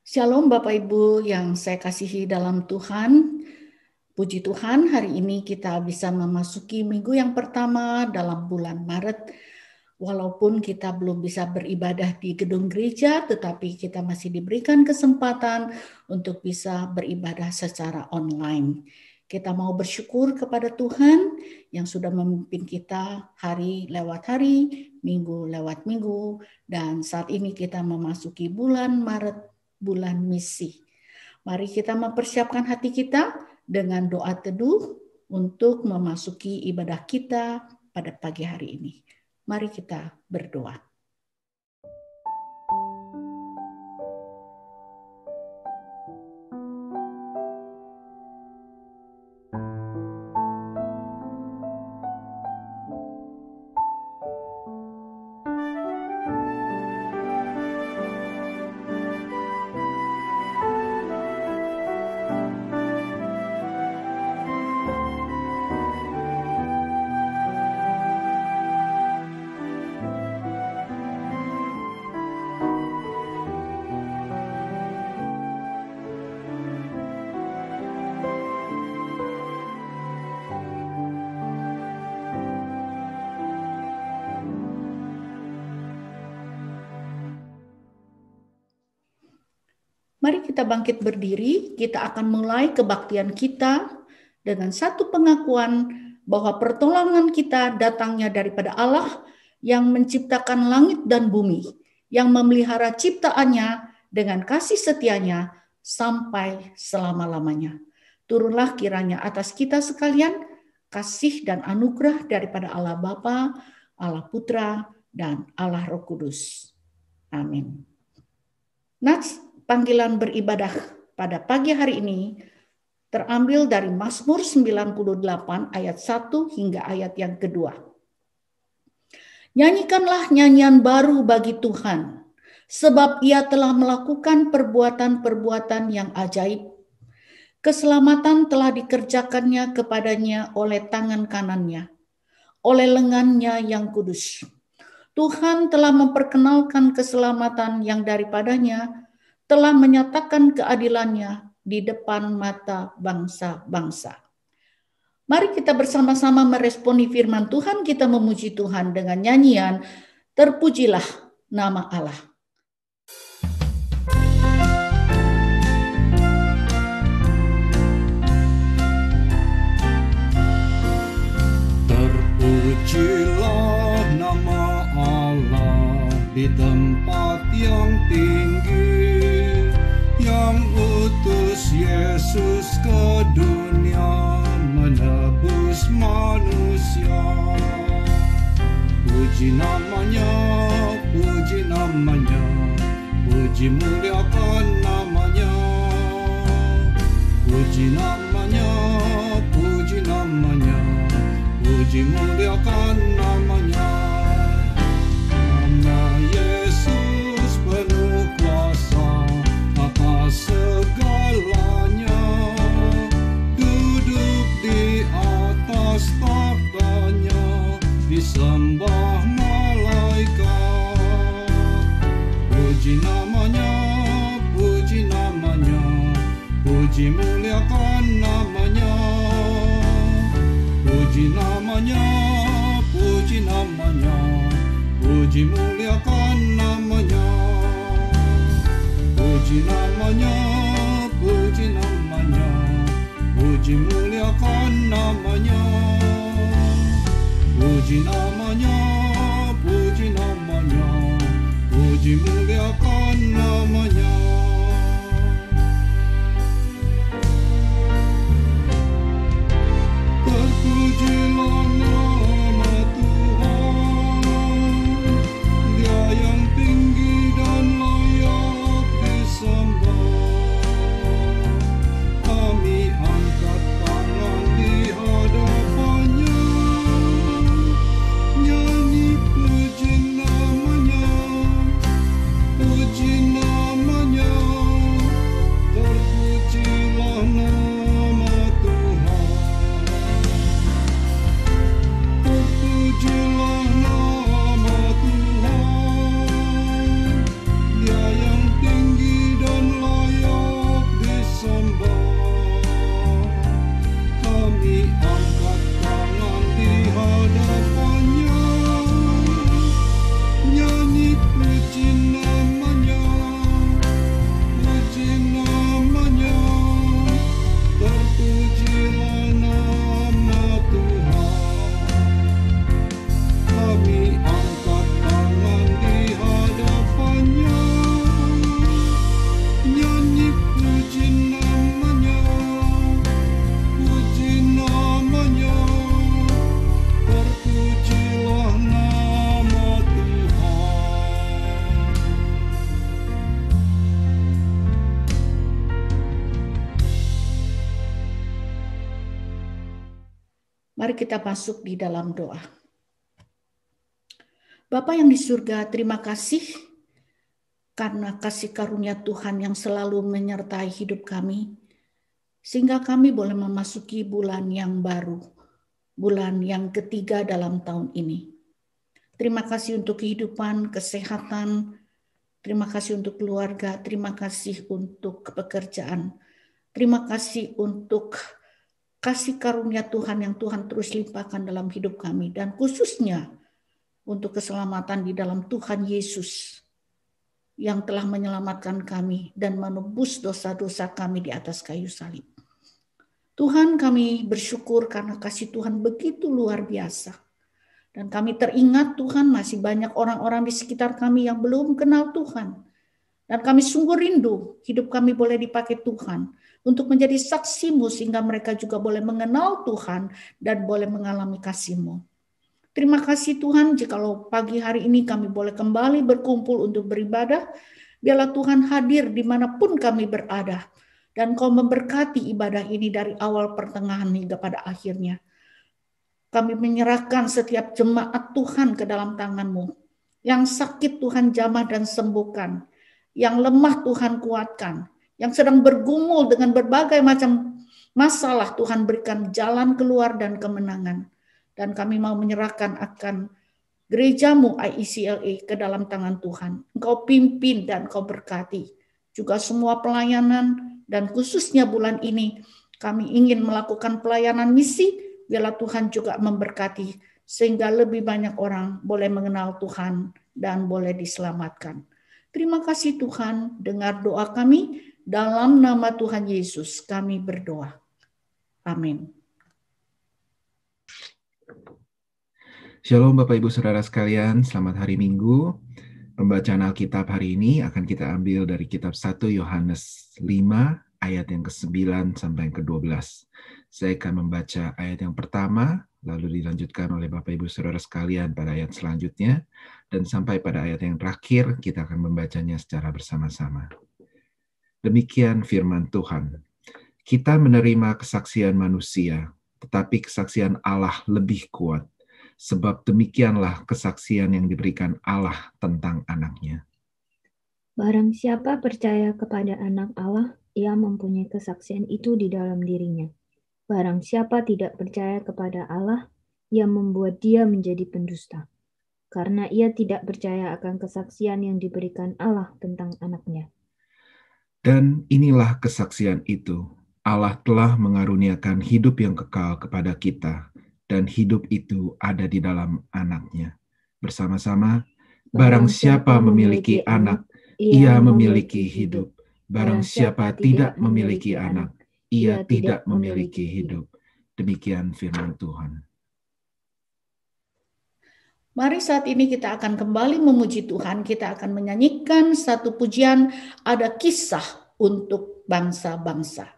Shalom Bapak Ibu yang saya kasihi dalam Tuhan. Puji Tuhan, hari ini kita bisa memasuki minggu yang pertama dalam bulan Maret. Walaupun kita belum bisa beribadah di gedung gereja, tetapi kita masih diberikan kesempatan untuk bisa beribadah secara online. Kita mau bersyukur kepada Tuhan yang sudah memimpin kita hari lewat hari, minggu lewat minggu, dan saat ini kita memasuki bulan Maret, bulan misi. Mari kita mempersiapkan hati kita dengan doa teduh untuk memasuki ibadah kita pada pagi hari ini. Mari kita berdoa. Mari kita bangkit berdiri, kita akan mulai kebaktian kita dengan satu pengakuan bahwa pertolongan kita datangnya daripada Allah yang menciptakan langit dan bumi, yang memelihara ciptaannya dengan kasih setianya sampai selama-lamanya. Turunlah kiranya atas kita sekalian kasih dan anugerah daripada Allah Bapa, Allah Putra, dan Allah Roh Kudus. Amin. Nats panggilan beribadah pada pagi hari ini terambil dari Mazmur 98 ayat 1 hingga ayat yang kedua. Nyanyikanlah nyanyian baru bagi Tuhan, sebab Ia telah melakukan perbuatan-perbuatan yang ajaib. Keselamatan telah dikerjakannya kepadanya oleh tangan kanannya, oleh lengannya yang kudus. Tuhan telah memperkenalkan keselamatan yang daripadanya, telah menyatakan keadilannya di depan mata bangsa-bangsa. Mari kita bersama-sama meresponi firman Tuhan, kita memuji Tuhan dengan nyanyian Terpujilah Nama Allah. Terpujilah nama Allah di tempat yang tinggi, yang utus Yesus ke dunia menebus manusia. Puji namanya, puji namanya, puji muliakan namanya. Puji namanya, puji namanya, puji muliakan namanya. Nama Yesus penuh kuasa atas segalanya, duduk di atas tahtanya, disembah malaikat. Puji namanya, puji namanya, puji muliakan namanya. Puji namanya, puji namanya, puji muliakan namanya. Puji namanya, puji namanya, puji muliakan namanya. Puji namanya, puji namanya, puji muliakan namanya. Terpujilah nama Tuhan, Dia yang tinggi dan layak disembah. Kami angkat tangan di hadapannya, nyanyi puji namanya, puji namanya. Mari kita masuk di dalam doa. Bapa yang di surga, terima kasih karena kasih karunia Tuhan yang selalu menyertai hidup kami, sehingga kami boleh memasuki bulan yang baru, bulan yang ketiga dalam tahun ini. Terima kasih untuk kehidupan, kesehatan, terima kasih untuk keluarga, terima kasih untuk pekerjaan, terima kasih untuk kasih karunia Tuhan yang Tuhan terus limpahkan dalam hidup kami, dan khususnya untuk keselamatan di dalam Tuhan Yesus yang telah menyelamatkan kami dan menebus dosa-dosa kami di atas kayu salib. Tuhan, kami bersyukur karena kasih Tuhan begitu luar biasa. Dan kami teringat Tuhan masih banyak orang-orang di sekitar kami yang belum kenal Tuhan. Dan kami sungguh rindu hidup kami boleh dipakai Tuhan untuk menjadi saksi-Mu sehingga mereka juga boleh mengenal Tuhan dan boleh mengalami kasih-Mu. Terima kasih Tuhan, jikalau pagi hari ini kami boleh kembali berkumpul untuk beribadah, biarlah Tuhan hadir dimanapun kami berada, dan Kau memberkati ibadah ini dari awal pertengahan hingga pada akhirnya. Kami menyerahkan setiap jemaat Tuhan ke dalam tangan-Mu. Yang sakit Tuhan jamah dan sembuhkan, yang lemah Tuhan kuatkan, yang sedang bergumul dengan berbagai macam masalah Tuhan berikan jalan keluar dan kemenangan. Dan kami mau menyerahkan akan gereja-Mu IECLA ke dalam tangan Tuhan. Engkau pimpin dan Kau berkati. Juga semua pelayanan dan khususnya bulan ini kami ingin melakukan pelayanan misi. Biarlah Tuhan juga memberkati sehingga lebih banyak orang boleh mengenal Tuhan dan boleh diselamatkan. Terima kasih Tuhan, dengar doa kami. Dalam nama Tuhan Yesus kami berdoa. Amin. Shalom Bapak Ibu Saudara sekalian, selamat hari Minggu. Pembacaan Alkitab hari ini akan kita ambil dari kitab 1 Yohanes 5 ayat yang ke-9 sampai yang ke-12. Saya akan membaca ayat yang pertama, lalu dilanjutkan oleh Bapak Ibu Saudara sekalian pada ayat selanjutnya, dan sampai pada ayat yang terakhir kita akan membacanya secara bersama-sama. Demikian firman Tuhan. Kita menerima kesaksian manusia, tetapi kesaksian Allah lebih kuat. Sebab demikianlah kesaksian yang diberikan Allah tentang anak-Nya. Barang siapa percaya kepada anak Allah, ia mempunyai kesaksian itu di dalam dirinya. Barang siapa tidak percaya kepada Allah, ia membuat dia menjadi pendusta. Karena ia tidak percaya akan kesaksian yang diberikan Allah tentang anak-Nya. Dan inilah kesaksian itu, Allah telah mengaruniakan hidup yang kekal kepada kita, dan hidup itu ada di dalam anak-Nya. Bersama-sama, barang siapa memiliki anak, ia memiliki hidup. Barang siapa tidak memiliki anak, ia tidak memiliki hidup. Demikian firman Tuhan. Mari saat ini kita akan kembali memuji Tuhan. Kita akan menyanyikan satu pujian, ada kisah untuk bangsa-bangsa.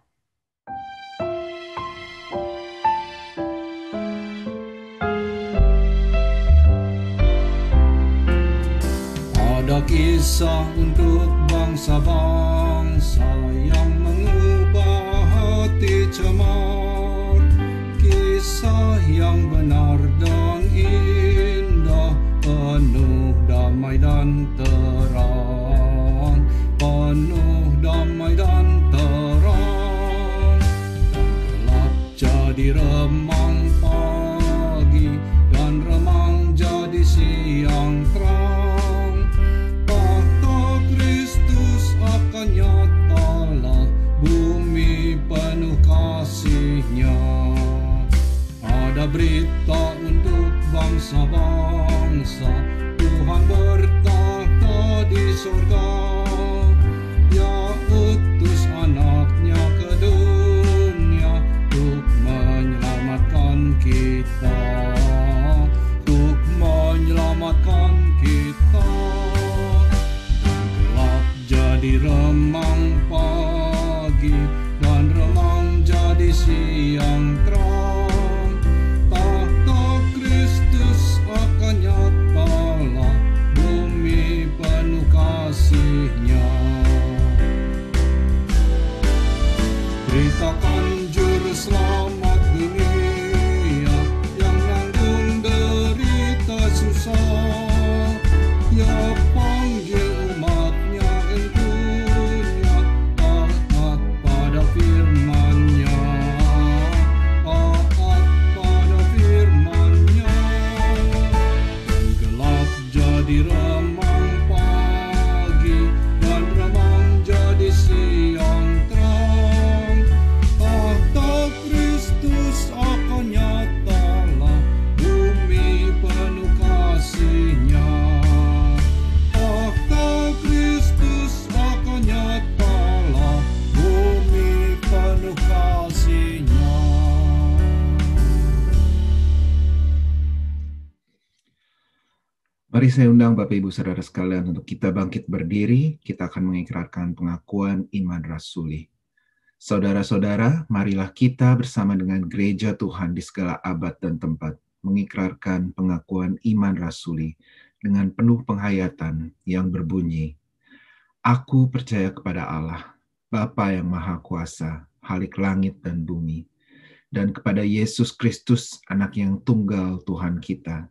Ada kisah untuk bangsa-bangsa yang mengubah hati cemar. Kisah yang benar dan indah, penuh damai dan terang. Penuh damai dan terang. Dan gelap jadi remang pagi, dan remang jadi siang terang. Nyatalah bumi penuh kasih-Nya. Ada berita untuk bangsa-bangsa, Tuhan bertahta di surga. Dia utus anak-Nya ke dunia untuk menyelamatkan kita, untuk menyelamatkan kita. Jadi remang pagi, dan remang jadi siang terang. Tahta Kristus akan nyatalah, bumi penuh kasih-Nya. Beritakan juru selamat dunia, Mari saya undang Bapak Ibu Saudara sekalian untuk kita bangkit berdiri, kita akan mengikrarkan pengakuan iman rasuli. Saudara-saudara, marilah kita bersama dengan gereja Tuhan di segala abad dan tempat mengikrarkan pengakuan iman rasuli dengan penuh penghayatan yang berbunyi, Aku percaya kepada Allah, Bapa yang Maha Kuasa, Khalik langit dan bumi, dan kepada Yesus Kristus, Anak yang tunggal Tuhan kita,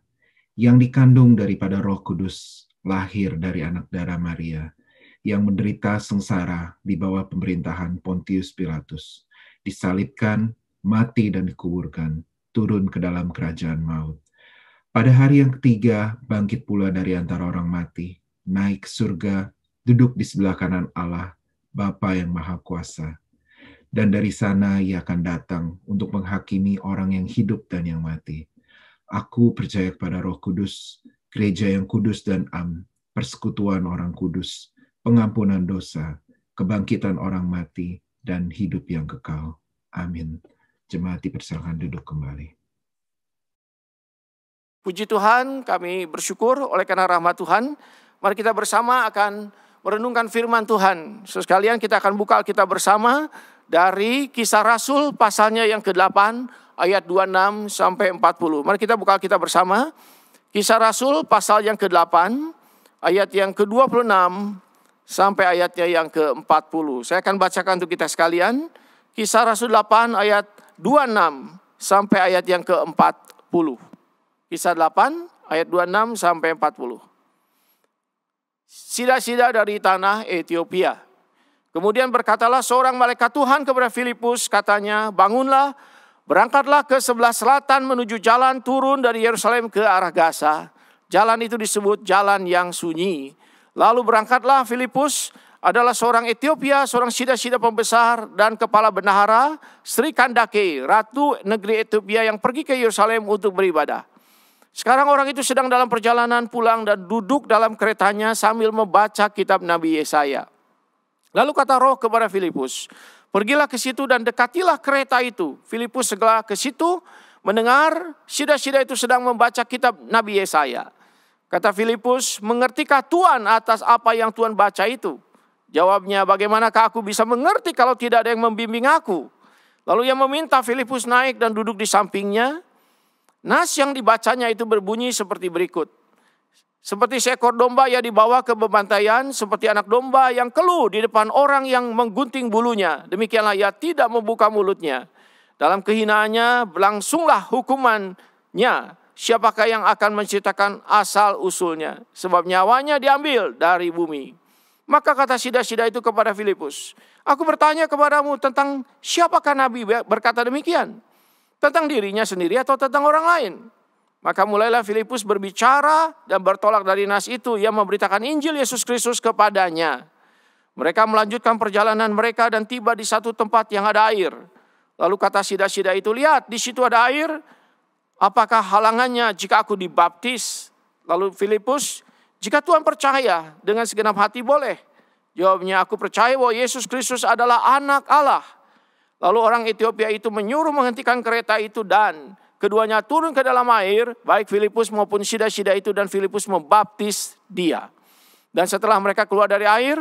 yang dikandung daripada Roh Kudus, lahir dari anak darah Maria, yang menderita sengsara di bawah pemerintahan Pontius Pilatus, disalibkan, mati dan dikuburkan, turun ke dalam kerajaan maut. Pada hari yang ketiga, bangkit pula dari antara orang mati, naik ke surga, duduk di sebelah kanan Allah, Bapa yang Maha Kuasa. Dan dari sana ia akan datang untuk menghakimi orang yang hidup dan yang mati. Aku percaya kepada Roh Kudus, gereja yang kudus dan am, persekutuan orang kudus, pengampunan dosa, kebangkitan orang mati, dan hidup yang kekal. Amin. Jemaat dipersilakan duduk kembali. Puji Tuhan, kami bersyukur oleh karena rahmat Tuhan. Mari kita bersama akan merenungkan firman Tuhan. Sekalian kita akan buka Alkitab bersama dari Kisah Rasul pasalnya yang ke-8 ayat 26 sampai 40. Mari kita buka Alkitab bersama. Kisah Rasul pasal yang ke-8 ayat yang ke-26 sampai ayatnya yang ke-40. Saya akan bacakan untuk kita sekalian. Kisah Rasul 8 ayat 26 sampai ayat yang ke-40. Kisah 8 ayat 26 sampai 40. Sida-sida dari tanah Ethiopia. Kemudian berkatalah seorang malaikat Tuhan kepada Filipus, katanya, bangunlah, berangkatlah ke sebelah selatan menuju jalan turun dari Yerusalem ke arah Gaza. Jalan itu disebut jalan yang sunyi. Lalu berangkatlah Filipus, adalah seorang Ethiopia, seorang sida-sida pembesar dan kepala bendahara, Sri Kandake, ratu negeri Ethiopia yang pergi ke Yerusalem untuk beribadah. Sekarang orang itu sedang dalam perjalanan pulang dan duduk dalam keretanya sambil membaca kitab Nabi Yesaya. Lalu kata Roh kepada Filipus, pergilah ke situ dan dekatilah kereta itu. Filipus segera ke situ, mendengar sida-sida itu sedang membaca kitab Nabi Yesaya. Kata Filipus, mengertikah Tuhan atas apa yang Tuhan baca itu? Jawabnya, bagaimanakah aku bisa mengerti kalau tidak ada yang membimbing aku? Lalu ia meminta Filipus naik dan duduk di sampingnya. Nas yang dibacanya itu berbunyi seperti berikut. Seperti seekor domba ia dibawa ke pembantaian, seperti anak domba yang keluh di depan orang yang menggunting bulunya. Demikianlah ia tidak membuka mulutnya. Dalam kehinaannya berlangsunglah hukumannya. Siapakah yang akan menceritakan asal usulnya? Sebab nyawanya diambil dari bumi. Maka kata sida-sida itu kepada Filipus, aku bertanya kepadamu tentang siapakah Nabi berkata demikian? Tentang dirinya sendiri atau tentang orang lain? Maka mulailah Filipus berbicara dan bertolak dari nas itu. Ia memberitakan Injil Yesus Kristus kepadanya. Mereka melanjutkan perjalanan mereka dan tiba di satu tempat yang ada air. Lalu kata sida-sida itu, lihat di situ ada air. Apakah halangannya jika aku dibaptis? Lalu Filipus, jika Tuhan percaya dengan segenap hati boleh. Jawabnya, aku percaya bahwa Yesus Kristus adalah anak Allah. Lalu orang Ethiopia itu menyuruh menghentikan kereta itu dan keduanya turun ke dalam air, baik Filipus maupun sida-sida itu, dan Filipus membaptis dia. Dan setelah mereka keluar dari air,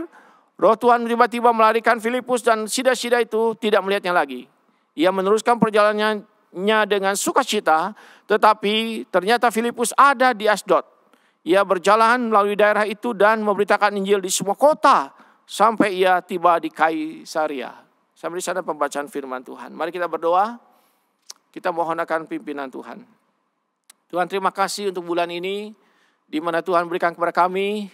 Roh Tuhan tiba-tiba melarikan Filipus dan sida-sida itu tidak melihatnya lagi. Ia meneruskan perjalanannya dengan sukacita, tetapi ternyata Filipus ada di Asdod. Ia berjalan melalui daerah itu dan memberitakan Injil di semua kota sampai ia tiba di Kaisaria. Sampai di sana pembacaan firman Tuhan. Mari kita berdoa. Kita mohon akan pimpinan Tuhan. Tuhan, terima kasih untuk bulan ini, di mana Tuhan berikan kepada kami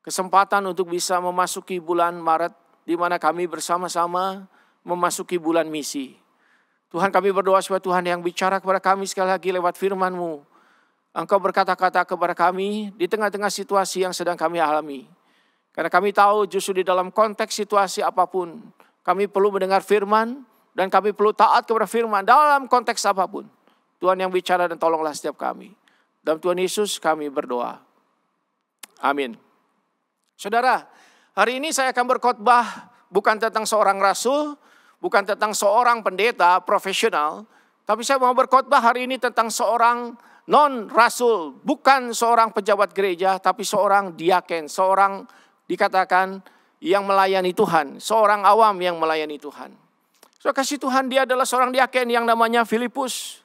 kesempatan untuk bisa memasuki bulan Maret, di mana kami bersama-sama memasuki bulan misi. Tuhan, kami berdoa supaya Tuhan yang bicara kepada kami sekali lagi lewat firman-Mu. Engkau berkata-kata kepada kami di tengah-tengah situasi yang sedang kami alami. Karena kami tahu justru di dalam konteks situasi apapun, kami perlu mendengar firman dan kami perlu taat kepada firman dalam konteks apapun. Tuhan yang bicara dan tolonglah setiap kami. Dalam Tuhan Yesus kami berdoa. Amin. Saudara, hari ini saya akan berkhotbah bukan tentang seorang rasul, bukan tentang seorang pendeta profesional, tapi saya mau berkhotbah hari ini tentang seorang non-rasul, bukan seorang pejabat gereja, tapi seorang diaken, seorang dikatakan yang melayani Tuhan, seorang awam yang melayani Tuhan. So, kasih Tuhan, dia adalah seorang diaken yang namanya Filipus.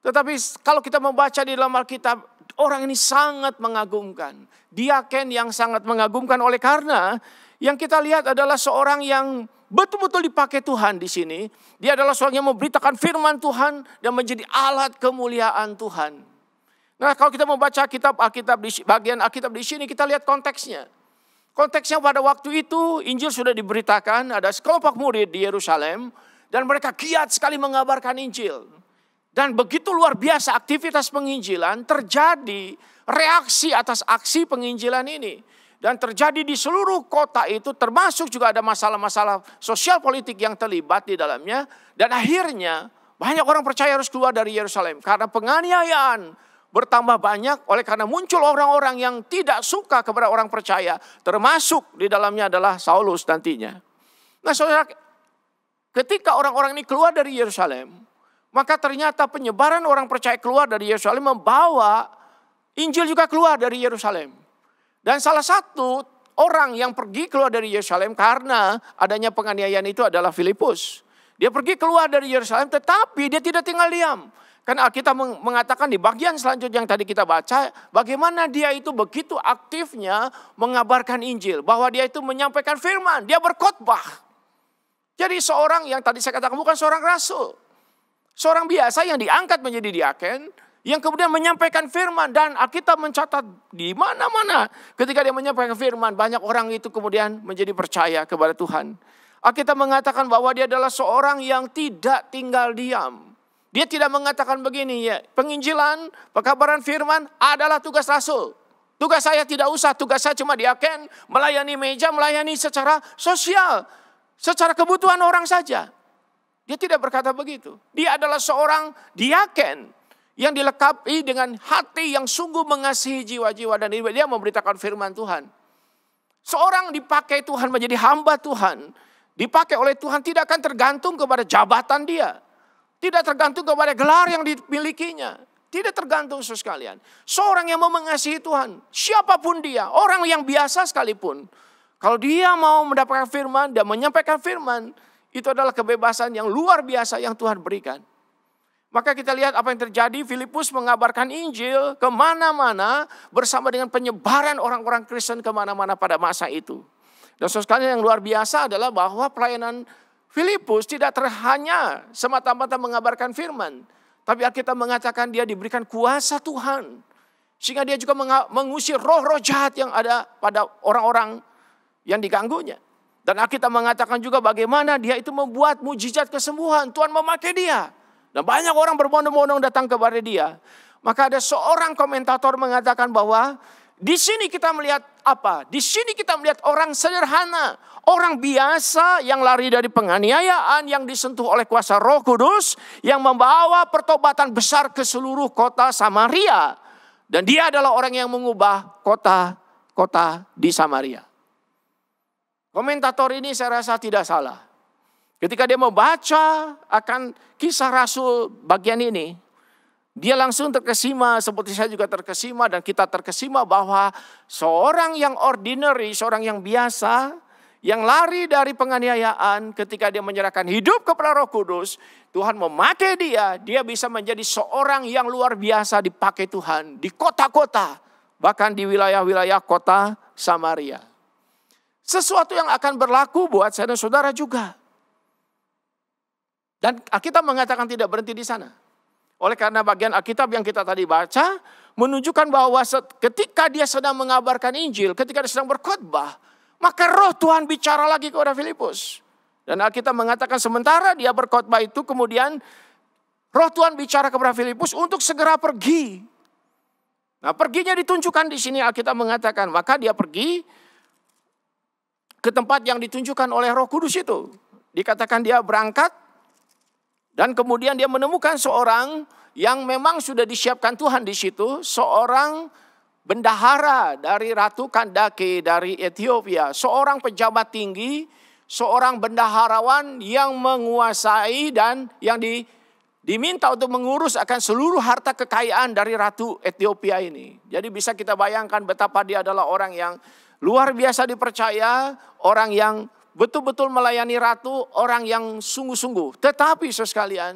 Tetapi kalau kita membaca di dalam Alkitab, orang ini sangat mengagumkan. Diaken yang sangat mengagumkan oleh karena yang kita lihat adalah seorang yang betul-betul dipakai Tuhan di sini. Dia adalah seorang yang memberitakan firman Tuhan dan menjadi alat kemuliaan Tuhan. Nah, kalau kita membaca Alkitab di bagian Alkitab di sini, kita lihat konteksnya. Konteksnya pada waktu itu Injil sudah diberitakan, ada sekelompok murid di Yerusalem dan mereka giat sekali mengabarkan Injil. Dan begitu luar biasa aktivitas penginjilan, terjadi reaksi atas aksi penginjilan ini. Dan terjadi di seluruh kota itu, termasuk juga ada masalah-masalah sosial politik yang terlibat di dalamnya. Dan akhirnya banyak orang percaya harus keluar dari Yerusalem karena penganiayaan bertambah banyak, oleh karena muncul orang-orang yang tidak suka kepada orang percaya, termasuk di dalamnya adalah Saulus nantinya. Nah, saudara, ketika orang-orang ini keluar dari Yerusalem, maka ternyata penyebaran orang percaya keluar dari Yerusalem membawa Injil juga keluar dari Yerusalem. Dan salah satu orang yang pergi keluar dari Yerusalem karena adanya penganiayaan itu adalah Filipus. Dia pergi keluar dari Yerusalem, tetapi dia tidak tinggal diam. Karena kita mengatakan di bagian selanjutnya yang tadi kita baca, bagaimana dia itu begitu aktifnya mengabarkan Injil. Bahwa dia itu menyampaikan firman, dia berkhotbah. Jadi seorang yang tadi saya katakan bukan seorang rasul. Seorang biasa yang diangkat menjadi diaken, yang kemudian menyampaikan firman. Dan Alkitab mencatat di mana-mana ketika dia menyampaikan firman, banyak orang itu kemudian menjadi percaya kepada Tuhan. Alkitab mengatakan bahwa dia adalah seorang yang tidak tinggal diam. Dia tidak mengatakan begini, ya, penginjilan, pekabaran firman adalah tugas rasul. Tugas saya tidak usah, tugas saya cuma diaken, melayani meja, melayani secara sosial, secara kebutuhan orang saja. Dia tidak berkata begitu. Dia adalah seorang diaken yang dilengkapi dengan hati yang sungguh mengasihi jiwa-jiwa dan dia memberitakan firman Tuhan. Seorang dipakai Tuhan menjadi hamba Tuhan, dipakai oleh Tuhan tidak akan tergantung kepada jabatan dia. Tidak tergantung kepada gelar yang dimilikinya. Tidak tergantung sekalian. Seorang yang mau mengasihi Tuhan, siapapun dia, orang yang biasa sekalipun. Kalau dia mau mendapatkan firman dan menyampaikan firman, itu adalah kebebasan yang luar biasa yang Tuhan berikan. Maka kita lihat apa yang terjadi. Filipus mengabarkan Injil kemana-mana bersama dengan penyebaran orang-orang Kristen kemana-mana pada masa itu. Dan sekalian yang luar biasa adalah bahwa pelayanan Filipus tidak hanya semata-mata mengabarkan firman. Tapi Alkitab mengatakan dia diberikan kuasa Tuhan. Sehingga dia juga mengusir roh-roh jahat yang ada pada orang-orang yang diganggunya. Dan Alkitab mengatakan juga bagaimana dia itu membuat mujizat kesembuhan. Tuhan memakai dia. Dan banyak orang berbondong-bondong datang kepada dia. Maka ada seorang komentator mengatakan bahwa di sini kita melihat apa? Di sini kita melihat orang sederhana, orang biasa yang lari dari penganiayaan, yang disentuh oleh kuasa Roh Kudus, yang membawa pertobatan besar ke seluruh kota Samaria. Dan dia adalah orang yang mengubah kota-kota di Samaria. Komentator ini saya rasa tidak salah. Ketika dia membaca akan kisah Rasul bagian ini, dia langsung terkesima, seperti saya juga terkesima dan kita terkesima bahwa seorang yang ordinary, seorang yang biasa, yang lari dari penganiayaan ketika dia menyerahkan hidup kepada Roh Kudus, Tuhan memakai dia bisa menjadi seorang yang luar biasa dipakai Tuhan di kota-kota, bahkan di wilayah-wilayah kota Samaria. Sesuatu yang akan berlaku buat saya dan saudara juga. Dan kita mengatakan tidak berhenti di sana. Oleh karena bagian Alkitab yang kita tadi baca menunjukkan bahwa ketika dia sedang mengabarkan Injil, ketika dia sedang berkhotbah, maka Roh Tuhan bicara lagi kepada Filipus. Dan Alkitab mengatakan sementara dia berkhotbah itu kemudian Roh Tuhan bicara kepada Filipus untuk segera pergi. Nah, perginya ditunjukkan di sini Alkitab mengatakan, maka dia pergi ke tempat yang ditunjukkan oleh Roh Kudus itu. Dikatakan dia berangkat. Dan kemudian dia menemukan seorang yang memang sudah disiapkan Tuhan di situ. Seorang bendahara dari Ratu Kandake dari Ethiopia. Seorang pejabat tinggi, seorang bendaharawan yang menguasai dan yang diminta untuk mengurus akan seluruh harta kekayaan dari Ratu Ethiopia ini. Jadi bisa kita bayangkan betapa dia adalah orang yang luar biasa dipercaya, orang yang betul-betul melayani ratu, orang yang sungguh-sungguh. Tetapi saudara sekalian,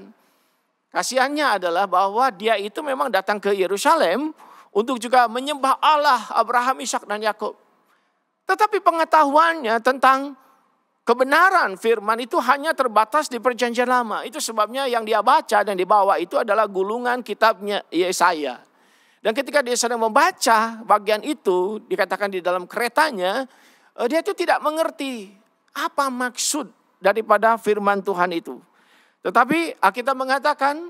kasihannya adalah bahwa dia itu memang datang ke Yerusalem untuk juga menyembah Allah Abraham, Ishak dan Yakub. Tetapi pengetahuannya tentang kebenaran firman itu hanya terbatas di Perjanjian Lama. Itu sebabnya yang dia baca dan dibawa itu adalah gulungan kitabnya Yesaya. Dan ketika dia sedang membaca bagian itu, dikatakan di dalam keretanya, dia itu tidak mengerti apa maksud daripada firman Tuhan itu. Tetapi Alkitab mengatakan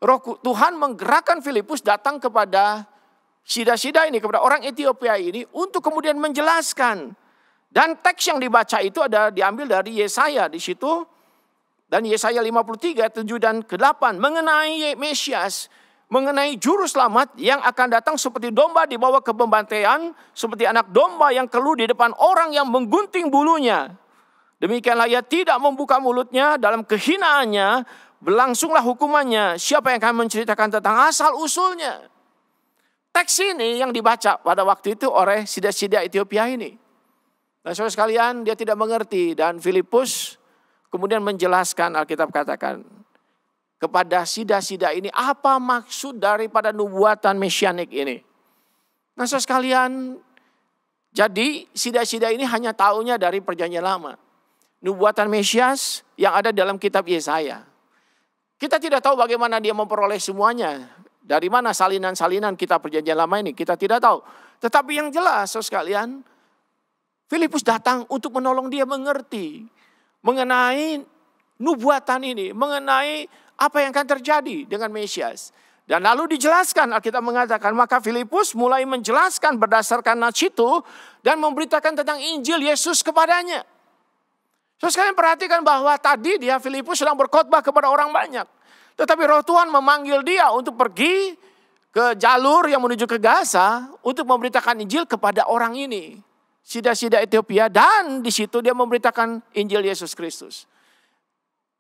Roh Tuhan menggerakkan Filipus datang kepada sida-sida ini, kepada orang Ethiopia ini untuk kemudian menjelaskan. Dan teks yang dibaca itu ada diambil dari Yesaya di situ. Dan Yesaya 53, 7 dan ke-8 mengenai Mesias, mengenai juru selamat yang akan datang seperti domba dibawa ke pembantaian, seperti anak domba yang keluh di depan orang yang menggunting bulunya. Demikianlah ia tidak membuka mulutnya, dalam kehinaannya berlangsunglah hukumannya. Siapa yang akan menceritakan tentang asal usulnya? Teks ini yang dibaca pada waktu itu oleh sida-sida Ethiopia ini. Nah saudara sekalian, dia tidak mengerti, dan Filipus kemudian menjelaskan, Alkitab katakan kepada sida-sida ini apa maksud daripada nubuatan mesianik ini. Nah saudara sekalian, jadi sida-sida ini hanya taunya dari Perjanjian Lama. Nubuatan Mesias yang ada dalam kitab Yesaya. Kita tidak tahu bagaimana dia memperoleh semuanya. Dari mana salinan-salinan kitab Perjanjian Lama ini, kita tidak tahu. Tetapi yang jelas saudara sekalian, Filipus datang untuk menolong dia mengerti mengenai nubuatan ini, mengenai apa yang akan terjadi dengan Mesias. Dan lalu dijelaskan, Alkitab mengatakan, maka Filipus mulai menjelaskan berdasarkan nats itu dan memberitakan tentang Injil Yesus kepadanya. So sekalian perhatikan bahwa tadi dia Filipus sedang berkhotbah kepada orang banyak. Tetapi Roh Tuhan memanggil dia untuk pergi ke jalur yang menuju ke Gaza untuk memberitakan Injil kepada orang ini. Sida-sida Ethiopia, dan di situ dia memberitakan Injil Yesus Kristus.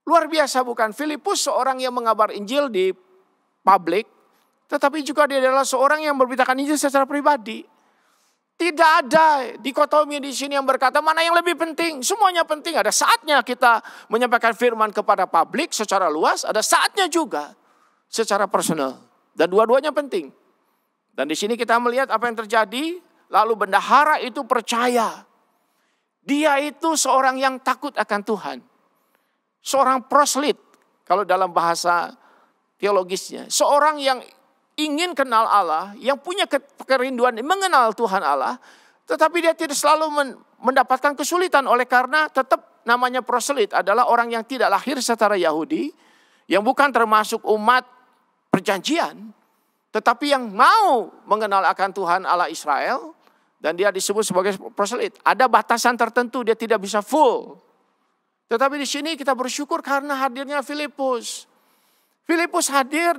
Luar biasa bukan? Filipus seorang yang mengabar Injil di publik, tetapi juga dia adalah seorang yang memberitakan Injil secara pribadi. Tidak ada dikotomi di sini yang berkata mana yang lebih penting. Semuanya penting. Ada saatnya kita menyampaikan firman kepada publik secara luas, ada saatnya juga secara personal. Dan dua-duanya penting. Dan di sini kita melihat apa yang terjadi. Lalu bendahara itu percaya. Dia itu seorang yang takut akan Tuhan. Seorang proslit, kalau dalam bahasa teologisnya. Seorang yang ingin kenal Allah, yang punya kerinduan mengenal Tuhan Allah. Tetapi dia tidak selalu mendapatkan kesulitan. Oleh karena tetap namanya proslit adalah orang yang tidak lahir secara Yahudi. Yang bukan termasuk umat perjanjian. Tetapi yang mau mengenal akan Tuhan Allah Israel. Dan dia disebut sebagai proselyt. Ada batasan tertentu, dia tidak bisa full. Tetapi di sini kita bersyukur karena hadirnya Filipus. Filipus hadir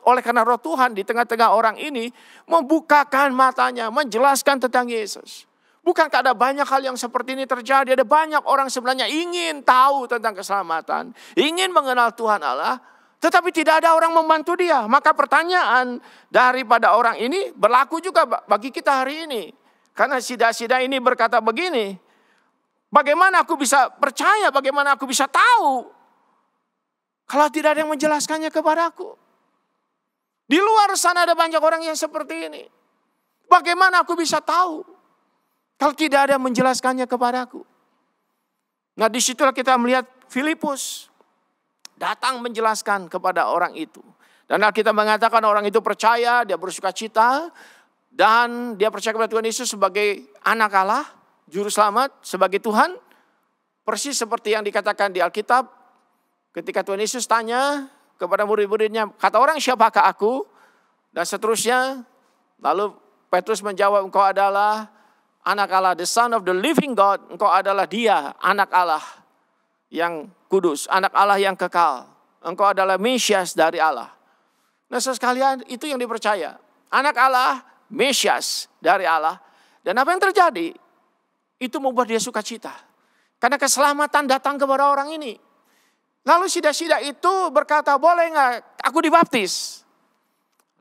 oleh karena Roh Tuhan di tengah-tengah orang ini. Membukakan matanya, menjelaskan tentang Yesus. Bukankah ada banyak hal yang seperti ini terjadi? Ada banyak orang sebenarnya ingin tahu tentang keselamatan. Ingin mengenal Tuhan Allah. Tetapi tidak ada orang membantu dia. Maka pertanyaan daripada orang ini berlaku juga bagi kita hari ini. Karena sida-sida ini berkata begini. Bagaimana aku bisa percaya? Bagaimana aku bisa tahu? Kalau tidak ada yang menjelaskannya kepadaku. Di luar sana ada banyak orang yang seperti ini. Bagaimana aku bisa tahu? Kalau tidak ada yang menjelaskannya kepadaku. Nah disitulah kita melihat Filipus datang menjelaskan kepada orang itu. Dan Alkitab mengatakan orang itu percaya, dia bersuka cita. Dan dia percaya kepada Tuhan Yesus sebagai anak Allah, juru selamat, sebagai Tuhan. Persis seperti yang dikatakan di Alkitab. Ketika Tuhan Yesus tanya kepada murid-muridnya, kata orang siapakah aku? Dan seterusnya. Lalu Petrus menjawab, engkau adalah anak Allah, the son of the living God. Engkau adalah dia, anak Allah yang kudus, anak Allah yang kekal. Engkau adalah Mesias dari Allah. Nah sekalian itu yang dipercaya. Anak Allah, Mesias dari Allah. Dan apa yang terjadi? Itu membuat dia sukacita. Karena keselamatan datang kepada orang ini. Lalu sida-sida itu berkata, boleh nggak aku dibaptis?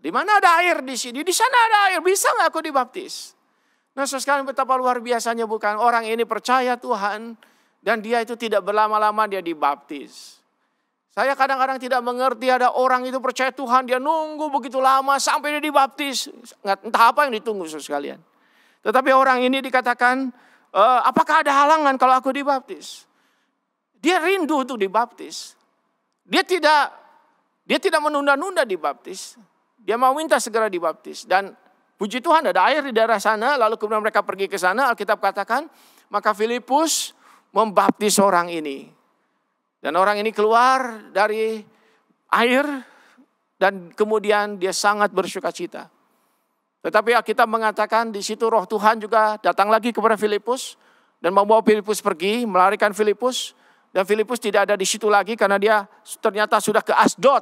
Di mana ada air di sini? Di sana ada air, bisa nggak aku dibaptis? Nah, saudara, betapa luar biasanya bukan? Orang ini percaya Tuhan dan dia itu tidak berlama-lama dia dibaptis. Saya kadang-kadang tidak mengerti ada orang itu percaya Tuhan, dia nunggu begitu lama sampai dia dibaptis. Entah apa yang ditunggu, saudara sekalian. Tetapi orang ini dikatakan, apakah ada halangan kalau aku dibaptis? Dia rindu untuk dibaptis. Dia tidak menunda-nunda dibaptis. Dia mau minta segera dibaptis. Dan puji Tuhan ada air di daerah sana. Lalu kemudian mereka pergi ke sana. Alkitab katakan, maka Filipus membaptis orang ini. Dan orang ini keluar dari air. Dan kemudian dia sangat bersukacita. Tetapi Alkitab mengatakan di situ roh Tuhan juga datang lagi kepada Filipus. Dan membawa Filipus pergi, melarikan Filipus. Dan Filipus tidak ada di situ lagi karena dia ternyata sudah ke Asdod.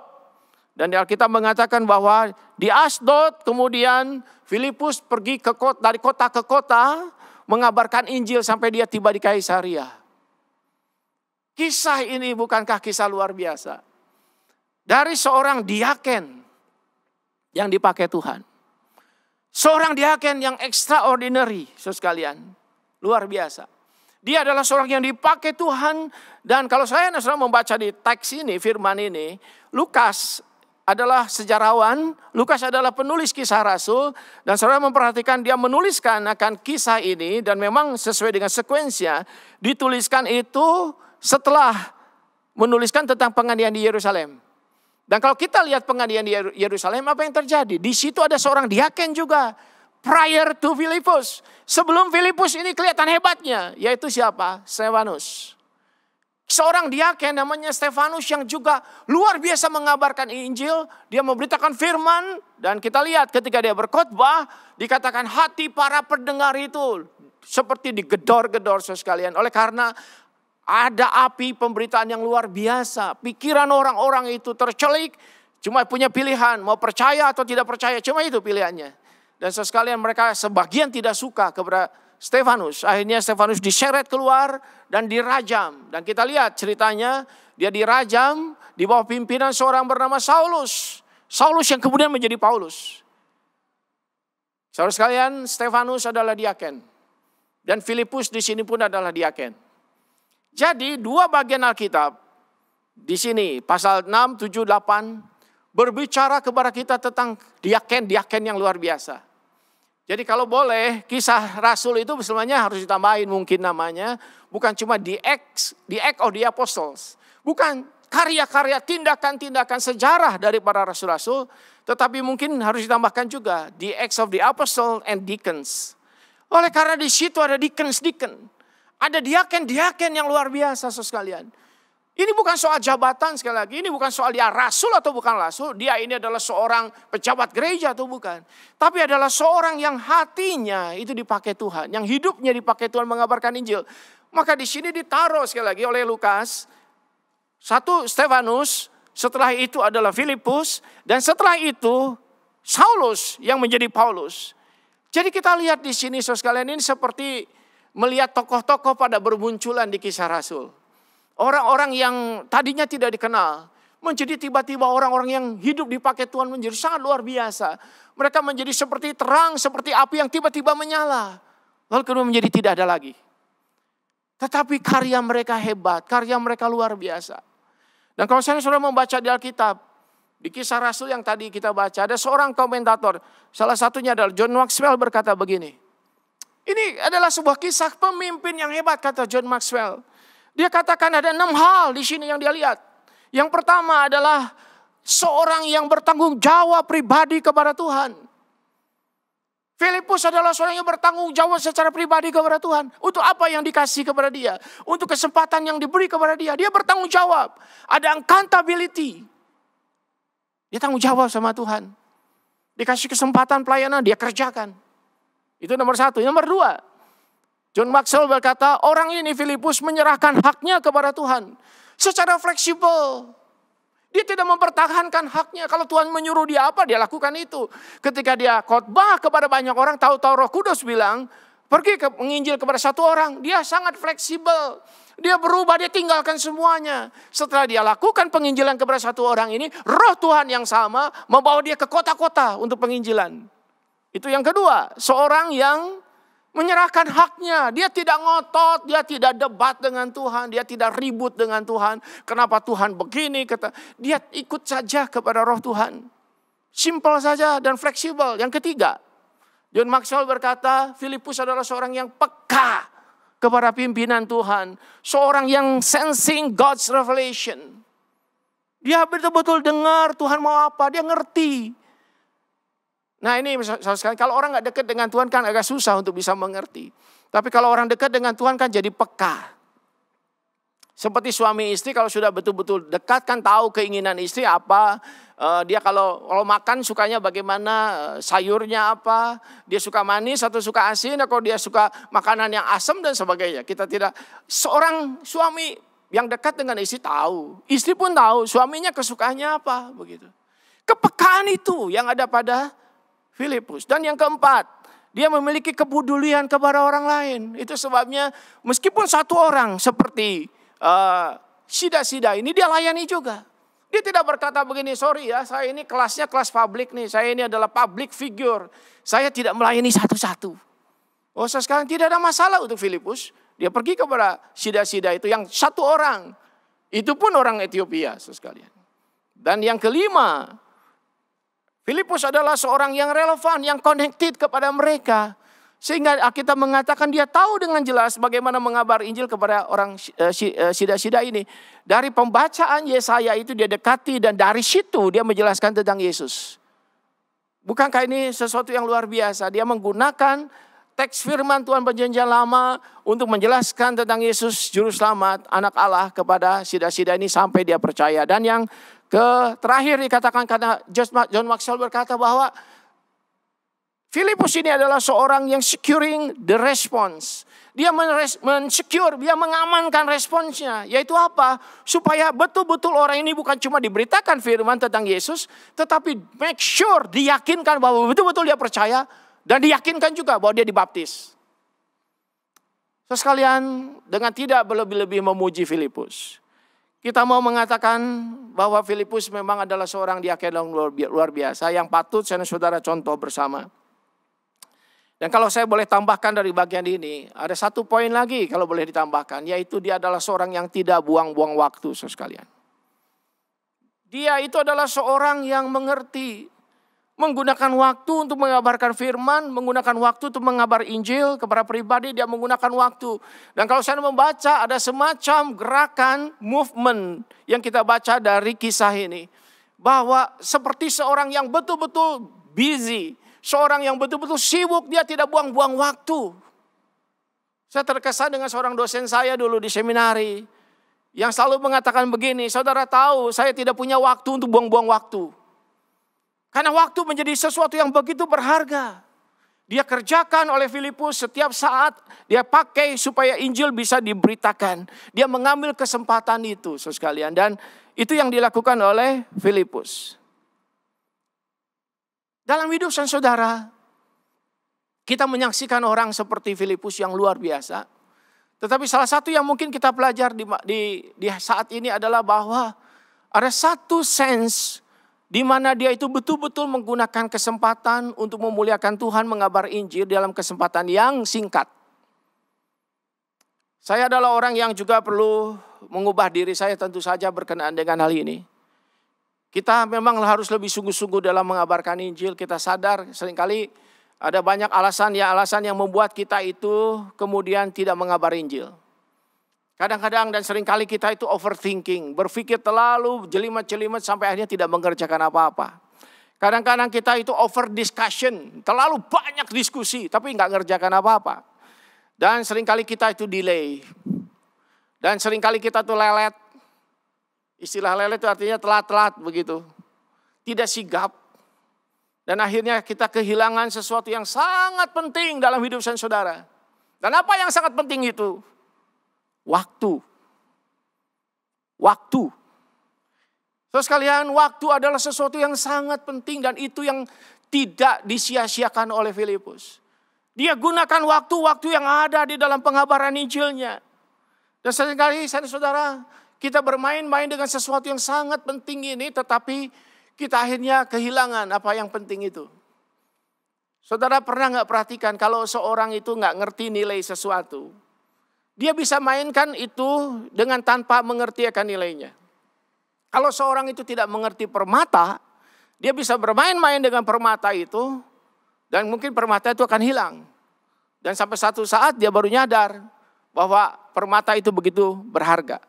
Dan Alkitab mengatakan bahwa di Asdod kemudian Filipus pergi dari kota ke kota mengabarkan Injil sampai dia tiba di Kaisaria. Kisah ini bukankah kisah luar biasa? Dari seorang diaken yang dipakai Tuhan. Seorang diaken yang extraordinary, saudara sekalian. Luar biasa. Dia adalah seorang yang dipakai Tuhan. Dan kalau saya membaca di teks ini, firman ini, Lukas adalah sejarawan, Lukas adalah penulis kisah Rasul. Dan saudara memperhatikan dia menuliskan akan kisah ini. Dan memang sesuai dengan sekuensinya, dituliskan itu setelah menuliskan tentang penganiayaan di Yerusalem. Dan kalau kita lihat penganiayaan di Yerusalem, apa yang terjadi? Di situ ada seorang diaken juga. Prior to Filipus. Sebelum Filipus ini kelihatan hebatnya. Yaitu siapa? Stefanus. Seorang diaken namanya Stefanus yang juga luar biasa mengabarkan Injil. Dia memberitakan firman. Dan kita lihat ketika dia berkhotbah. Dikatakan hati para pendengar itu seperti digedor-gedor sekalian. Oleh karena ada api pemberitaan yang luar biasa. Pikiran orang-orang itu tercelik. Cuma punya pilihan. Mau percaya atau tidak percaya. Cuma itu pilihannya. Dan sekalian mereka sebagian tidak suka kepada Stefanus. Akhirnya Stefanus diseret keluar dan dirajam. Dan kita lihat ceritanya, dia dirajam di bawah pimpinan seorang bernama Saulus. Saulus yang kemudian menjadi Paulus. Saudara sekalian, Stefanus adalah diaken. Dan Filipus di sini pun adalah diaken. Jadi dua bagian Alkitab di sini pasal 6, 7, 8 berbicara kepada kita tentang diaken-diaken yang luar biasa. Jadi kalau boleh kisah Rasul itu sebenarnya harus ditambahin mungkin namanya. Bukan cuma the Acts of the Apostles. Bukan karya-karya tindakan-tindakan sejarah dari para rasul-rasul. Tetapi mungkin harus ditambahkan juga the Acts of the Apostles and Deacons. Oleh karena di situ ada deacon. Ada diaken-diaken yang luar biasa sekalian. Ini bukan soal jabatan sekali lagi. Ini bukan soal dia rasul atau bukan rasul. Dia ini adalah seorang pejabat gereja atau bukan. Tapi adalah seorang yang hatinya itu dipakai Tuhan. Yang hidupnya dipakai Tuhan mengabarkan Injil. Maka di sini ditaruh sekali lagi oleh Lukas. Satu Stefanus. Setelah itu adalah Filipus. Dan setelah itu Saulus yang menjadi Paulus. Jadi kita lihat di sini saudara sekalian ini seperti melihat tokoh-tokoh pada bermunculan di kisah Rasul. Orang-orang yang tadinya tidak dikenal. Menjadi tiba-tiba orang-orang yang hidup dipakai Tuhan menjadi sangat luar biasa. Mereka menjadi seperti terang, seperti api yang tiba-tiba menyala. Lalu kemudian menjadi tidak ada lagi. Tetapi karya mereka hebat, karya mereka luar biasa. Dan kalau saya sudah membaca di Alkitab, di kisah Rasul yang tadi kita baca, ada seorang komentator. Salah satunya adalah John Maxwell berkata begini. Ini adalah sebuah kisah pemimpin yang hebat, kata John Maxwell. Dia katakan ada 6 hal di sini yang dia lihat. Yang pertama adalah seorang yang bertanggung jawab pribadi kepada Tuhan. Filipus adalah seorang yang bertanggung jawab secara pribadi kepada Tuhan. Untuk apa yang dikasih kepada dia. Untuk kesempatan yang diberi kepada dia. Dia bertanggung jawab. Ada accountability. Dia tanggung jawab sama Tuhan. Dikasih kesempatan pelayanan, dia kerjakan. Itu nomor 1. Nomor 2. John Maxwell berkata, orang ini Filipus menyerahkan haknya kepada Tuhan. Secara fleksibel. Dia tidak mempertahankan haknya. Kalau Tuhan menyuruh dia apa, dia lakukan itu. Ketika dia khotbah kepada banyak orang, tahu-tahu Roh Kudus bilang, pergi ke menginjil kepada satu orang, dia sangat fleksibel. Dia berubah, dia tinggalkan semuanya. Setelah dia lakukan penginjilan kepada satu orang ini, roh Tuhan yang sama membawa dia ke kota-kota untuk penginjilan. Itu yang kedua, seorang yang menyerahkan haknya. Dia tidak ngotot, dia tidak debat dengan Tuhan, dia tidak ribut dengan Tuhan. Kenapa Tuhan begini? Dia ikut saja kepada roh Tuhan. Simple saja dan fleksibel. Yang ketiga, John Maxwell berkata, Filipus adalah seorang yang peka kepada pimpinan Tuhan. Seorang yang sensing God's revelation. Dia betul-betul dengar Tuhan mau apa, dia ngerti. Nah ini sekali, kalau orang gak dekat dengan Tuhan kan agak susah untuk bisa mengerti. Tapi kalau orang dekat dengan Tuhan kan jadi peka. Seperti suami istri kalau sudah betul-betul dekat kan tahu keinginan istri apa. Dia kalau makan sukanya bagaimana, sayurnya apa, dia suka manis atau suka asin, atau dia suka makanan yang asam dan sebagainya. Kita tidak, seorang suami yang dekat dengan istri tahu, istri pun tahu suaminya kesukaannya apa, begitu. Kepekaan itu yang ada pada Filipus. Dan yang keempat, dia memiliki kepedulian kepada orang lain. Itu sebabnya meskipun satu orang seperti Sida ini dia layani juga. Dia tidak berkata begini, sorry ya, saya ini kelasnya kelas publik nih, saya ini adalah public figure, saya tidak melayani satu-satu. Oh sekarang tidak ada masalah untuk Filipus. Dia pergi kepada Sida itu yang satu orang, itu pun orang Ethiopia sekalian. Dan yang kelima, Filipus adalah seorang yang relevan, yang connected kepada mereka. Sehingga kita mengatakan dia tahu dengan jelas bagaimana mengabar Injil kepada orang Sida ini. Dari pembacaan Yesaya itu dia dekati dan dari situ dia menjelaskan tentang Yesus. Bukankah ini sesuatu yang luar biasa? Dia menggunakan teks firman Tuhan Perjanjian Lama untuk menjelaskan tentang Yesus Juru Selamat, Anak Allah kepada Sida ini sampai dia percaya. Dan yang terakhir dikatakan karena John Maxwell berkata bahwa Filipus ini adalah seorang yang securing the response. Dia men-secure, dia mengamankan responsnya. Yaitu apa? Supaya betul-betul orang ini bukan cuma diberitakan firman tentang Yesus, tetapi make sure, diyakinkan bahwa betul-betul dia percaya, dan diyakinkan juga bahwa dia dibaptis. So sekalian, dengan tidak berlebih-lebih memuji Filipus, kita mau mengatakan bahwa Filipus memang adalah seorang diaken yang luar biasa, yang patut saudara contoh bersama. Dan kalau saya boleh tambahkan dari bagian ini, ada satu poin lagi kalau boleh ditambahkan, yaitu dia adalah seorang yang tidak buang-buang waktu, sekalian. Dia itu adalah seorang yang mengerti, menggunakan waktu untuk mengabarkan firman, menggunakan waktu untuk mengabar Injil kepada pribadi, dia menggunakan waktu. Dan kalau saya membaca, ada semacam gerakan, movement yang kita baca dari kisah ini. Bahwa seperti seorang yang betul-betul busy, seorang yang betul-betul sibuk, dia tidak buang-buang waktu. Saya terkesan dengan seorang dosen saya dulu di seminari, yang selalu mengatakan begini, saudara tahu saya tidak punya waktu untuk buang-buang waktu. Karena waktu menjadi sesuatu yang begitu berharga. Dia kerjakan oleh Filipus setiap saat, dia pakai supaya Injil bisa diberitakan. Dia mengambil kesempatan itu, sekalian. Dan itu yang dilakukan oleh Filipus. Dalam hidup saudara, kita menyaksikan orang seperti Filipus yang luar biasa. Tetapi salah satu yang mungkin kita pelajari di saat ini adalah bahwa ada satu sense di mana dia itu betul-betul menggunakan kesempatan untuk memuliakan Tuhan, mengabar Injil dalam kesempatan yang singkat. Saya adalah orang yang juga perlu mengubah diri saya tentu saja berkenaan dengan hal ini. Kita memang harus lebih sungguh-sungguh dalam mengabarkan Injil. Kita sadar seringkali ada banyak alasan yang membuat kita itu kemudian tidak mengabar Injil. Kadang-kadang dan seringkali kita itu overthinking. Berpikir terlalu jelimet-jelimet sampai akhirnya tidak mengerjakan apa-apa. Kadang-kadang kita itu over discussion. Terlalu banyak diskusi tapi nggak ngerjakan apa-apa. Dan seringkali kita itu delay. Dan seringkali kita tuh lelet. Istilah lelet itu artinya telat-telat begitu. Tidak sigap. Dan akhirnya kita kehilangan sesuatu yang sangat penting dalam hidup saudara. Dan apa yang sangat penting itu? Waktu. Waktu. Terus sekalian, waktu adalah sesuatu yang sangat penting dan itu yang tidak disia-siakan oleh Filipus. Dia gunakan waktu-waktu yang ada di dalam pengabaran Injilnya. Dan seringkali saudara, kita bermain-main dengan sesuatu yang sangat penting ini, tetapi kita akhirnya kehilangan apa yang penting itu. Saudara pernah nggak perhatikan kalau seorang itu nggak ngerti nilai sesuatu, dia bisa mainkan itu dengan tanpa mengerti akan nilainya. Kalau seorang itu tidak mengerti permata, dia bisa bermain-main dengan permata itu, dan mungkin permata itu akan hilang. Dan sampai satu saat dia baru nyadar bahwa permata itu begitu berharga.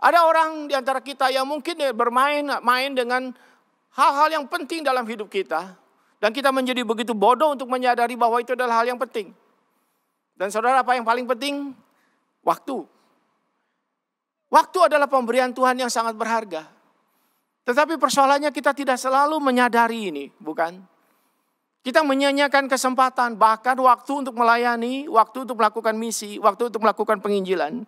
Ada orang di antara kita yang mungkin bermain dengan hal-hal yang penting dalam hidup kita. Dan kita menjadi begitu bodoh untuk menyadari bahwa itu adalah hal yang penting. Dan saudara, apa yang paling penting? Waktu. Waktu adalah pemberian Tuhan yang sangat berharga. Tetapi persoalannya kita tidak selalu menyadari ini, bukan? Kita menyanyiakan kesempatan, bahkan waktu untuk melayani, waktu untuk melakukan misi, waktu untuk melakukan penginjilan.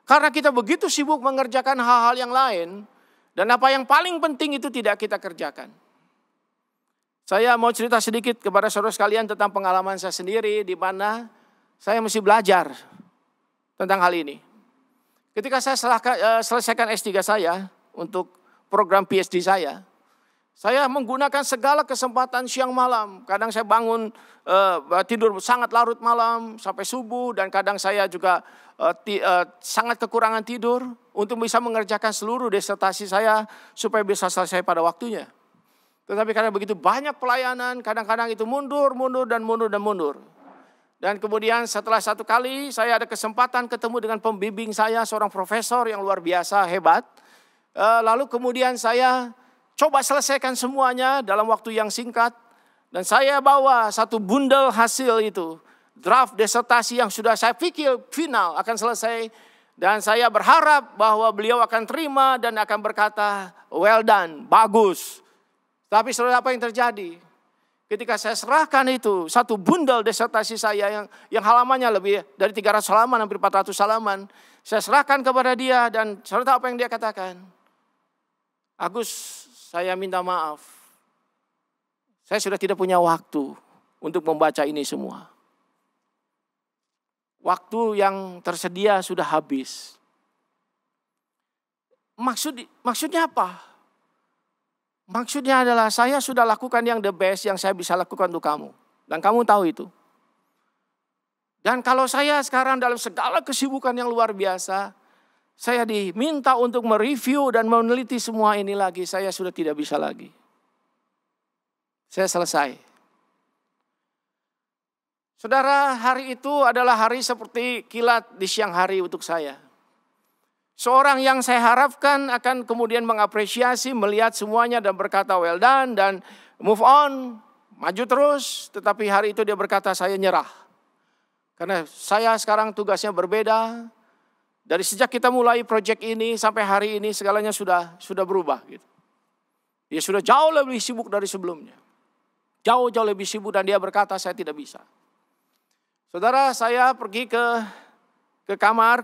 Karena kita begitu sibuk mengerjakan hal-hal yang lain, dan apa yang paling penting itu tidak kita kerjakan. Saya mau cerita sedikit kepada saudara sekalian tentang pengalaman saya sendiri, di mana saya mesti belajar tentang hal ini. Ketika saya selesaikan S3 saya untuk program PhD saya menggunakan segala kesempatan siang malam. Kadang saya bangun tidur sangat larut malam sampai subuh, dan kadang saya juga sangat kekurangan tidur untuk bisa mengerjakan seluruh disertasi saya supaya bisa selesai pada waktunya. Tetapi karena begitu banyak pelayanan, kadang-kadang itu mundur. Dan kemudian setelah satu kali saya ada kesempatan ketemu dengan pembimbing saya, seorang profesor yang luar biasa hebat. Lalu kemudian saya coba selesaikan semuanya dalam waktu yang singkat. Dan saya bawa satu bundel hasil itu, draft disertasi yang sudah saya pikir final akan selesai. Dan saya berharap bahwa beliau akan terima dan akan berkata, well done, bagus. Tapi saudara, apa yang terjadi? Ketika saya serahkan itu, satu bundel disertasi saya yang halamannya lebih dari 300 halaman, hampir 400 halaman. Saya serahkan kepada dia, dan saudara apa yang dia katakan? Agus, saya minta maaf. Saya sudah tidak punya waktu untuk membaca ini semua. Waktu yang tersedia sudah habis. Maksudnya apa? Maksudnya adalah saya sudah lakukan yang the best yang saya bisa lakukan untuk kamu. Dan kamu tahu itu. Dan kalau saya sekarang dalam segala kesibukan yang luar biasa, saya diminta untuk mereview dan meneliti semua ini lagi, saya sudah tidak bisa lagi. Saya selesai. Saudara, hari itu adalah hari seperti kilat di siang hari untuk saya. Seorang yang saya harapkan akan kemudian mengapresiasi, melihat semuanya dan berkata well done dan move on, maju terus. Tetapi hari itu dia berkata saya nyerah. Karena saya sekarang tugasnya berbeda. Dari sejak kita mulai proyek ini sampai hari ini segalanya sudah berubah. Gitu. Dia sudah jauh lebih sibuk dari sebelumnya. Jauh lebih sibuk, dan dia berkata saya tidak bisa. Saudara, saya pergi ke kamar,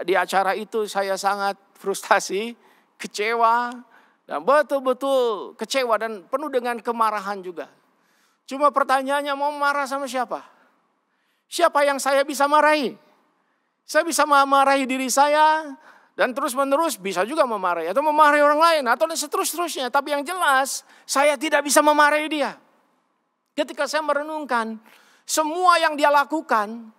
di acara itu saya sangat frustasi, kecewa, dan betul-betul kecewa dan penuh dengan kemarahan juga. Cuma pertanyaannya, mau marah sama siapa? Siapa yang saya bisa marahi? Saya bisa memarahi diri saya dan terus-menerus bisa juga memarahi atau memarahi orang lain atau seterusnya. Tapi yang jelas saya tidak bisa memarahi dia. Ketika saya merenungkan semua yang dia lakukan,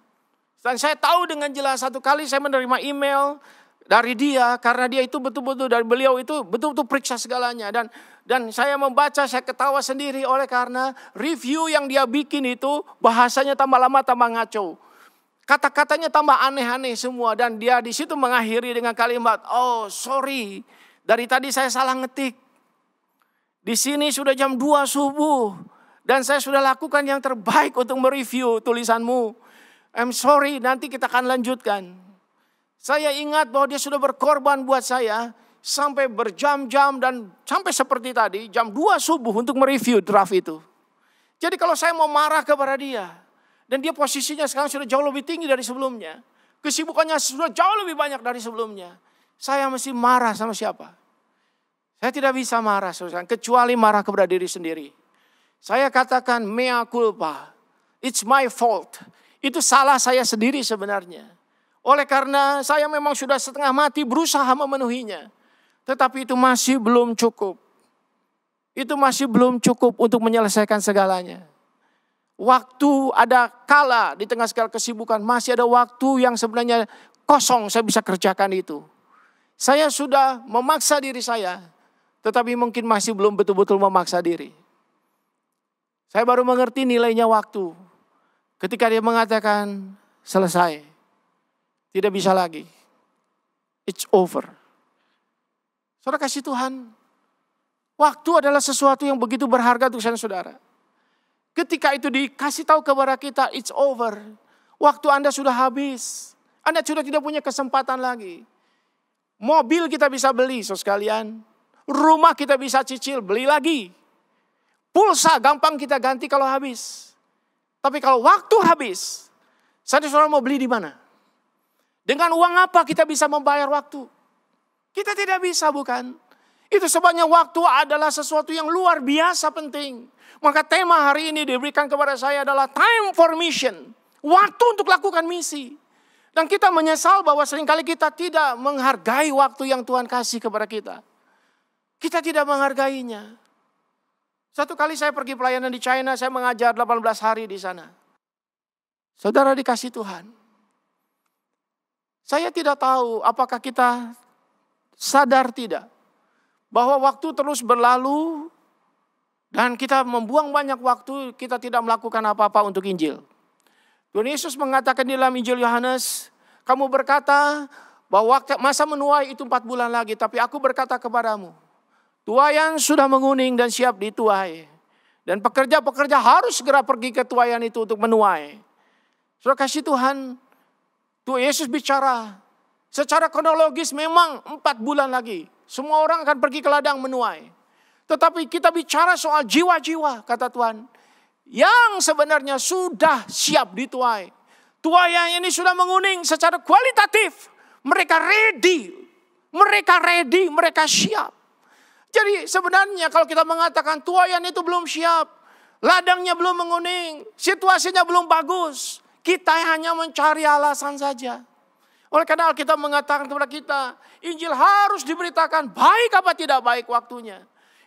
dan saya tahu dengan jelas satu kali saya menerima email dari dia, karena dia itu betul-betul, dari beliau itu betul-betul periksa segalanya. Dan saya membaca, saya ketawa sendiri oleh karena review yang dia bikin itu bahasanya tambah lama tambah ngaco. Kata-katanya tambah aneh-aneh semua, dan dia di situ mengakhiri dengan kalimat, oh sorry, dari tadi saya salah ngetik. Di sini sudah jam 2 subuh dan saya sudah lakukan yang terbaik untuk mereview tulisanmu. I'm sorry, nanti kita akan lanjutkan. Saya ingat bahwa dia sudah berkorban buat saya sampai berjam-jam dan sampai seperti tadi jam 2 subuh untuk mereview draft itu. Jadi kalau saya mau marah kepada dia, dan dia posisinya sekarang sudah jauh lebih tinggi dari sebelumnya, kesibukannya sudah jauh lebih banyak dari sebelumnya, saya mesti marah sama siapa? Saya tidak bisa marah kecuali marah kepada diri sendiri. Saya katakan mea culpa. It's my fault. Itu salah saya sendiri sebenarnya. Oleh karena saya memang sudah setengah mati berusaha memenuhinya. Tetapi itu masih belum cukup. Itu masih belum cukup untuk menyelesaikan segalanya. Waktu ada kala di tengah segala kesibukan, masih ada waktu yang sebenarnya kosong saya bisa kerjakan itu. Saya sudah memaksa diri saya, tetapi mungkin masih belum betul-betul memaksa diri. Saya baru mengerti nilainya waktu. Ketika dia mengatakan selesai, tidak bisa lagi. It's over. Saudara kasih Tuhan, waktu adalah sesuatu yang begitu berharga untuk saudara. Ketika itu dikasih tahu kepada kita, it's over. Waktu Anda sudah habis. Anda sudah tidak punya kesempatan lagi. Mobil kita bisa beli, saudara sekalian. Rumah kita bisa cicil, beli lagi. Pulsa gampang kita ganti kalau habis. Tapi kalau waktu habis, saudara mau beli di mana? Dengan uang apa kita bisa membayar waktu? Kita tidak bisa, bukan? Itu sebabnya waktu adalah sesuatu yang luar biasa penting. Maka tema hari ini diberikan kepada saya adalah time for mission. Waktu untuk lakukan misi. Dan kita menyesal bahwa seringkali kita tidak menghargai waktu yang Tuhan kasih kepada kita. Kita tidak menghargainya. Satu kali saya pergi pelayanan di China, saya mengajar 18 hari di sana. Saudara dikasih Tuhan. Saya tidak tahu apakah kita sadar tidak bahwa waktu terus berlalu dan kita membuang banyak waktu, kita tidak melakukan apa-apa untuk Injil. Tuhan Yesus mengatakan di dalam Injil Yohanes, kamu berkata bahwa masa menuai itu 4 bulan lagi, tapi aku berkata kepadamu, tuaian sudah menguning dan siap dituai. Dan pekerja-pekerja harus segera pergi ke tuaian itu untuk menuai. Saudara kasih Tuhan, Tuhan Yesus bicara secara kronologis memang 4 bulan lagi. Semua orang akan pergi ke ladang menuai. Tetapi kita bicara soal jiwa-jiwa, kata Tuhan, yang sebenarnya sudah siap dituai. Tuaian ini sudah menguning secara kualitatif. Mereka ready, mereka siap. Jadi sebenarnya kalau kita mengatakan tuaian itu belum siap, ladangnya belum menguning, situasinya belum bagus, kita hanya mencari alasan saja. Oleh karena Alkitab mengatakan kepada kita, Injil harus diberitakan baik apa tidak baik waktunya.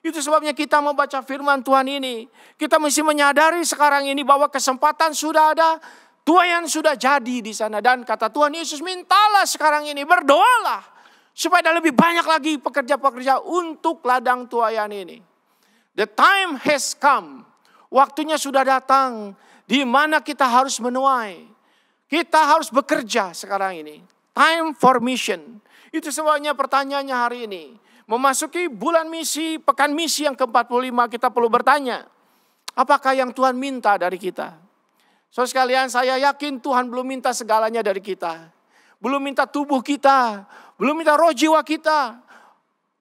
Itu sebabnya kita membaca firman Tuhan ini. Kita mesti menyadari sekarang ini bahwa kesempatan sudah ada, tuaian sudah jadi di sana. Dan kata Tuhan Yesus, mintalah sekarang ini, berdoalah. Supaya ada lebih banyak lagi pekerja-pekerja untuk ladang tuaian ini. The time has come. Waktunya sudah datang di mana kita harus menuai. Kita harus bekerja sekarang ini. Time for mission. Itu sebabnya pertanyaannya hari ini. Memasuki bulan misi, pekan misi yang ke-45, kita perlu bertanya. Apakah yang Tuhan minta dari kita? Saudara sekalian, saya yakin Tuhan belum minta segalanya dari kita. Belum minta tubuh kita. Belum minta roh jiwa kita.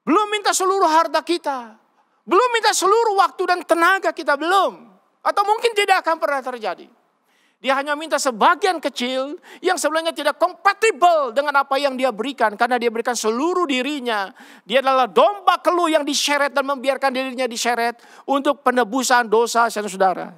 Belum minta seluruh harta kita. Belum minta seluruh waktu dan tenaga kita, belum. Atau mungkin tidak akan pernah terjadi. Dia hanya minta sebagian kecil yang sebenarnya tidak kompatibel dengan apa yang dia berikan. Karena dia berikan seluruh dirinya. Dia adalah domba keluh yang diseret dan membiarkan dirinya diseret untuk penebusan dosa saudara.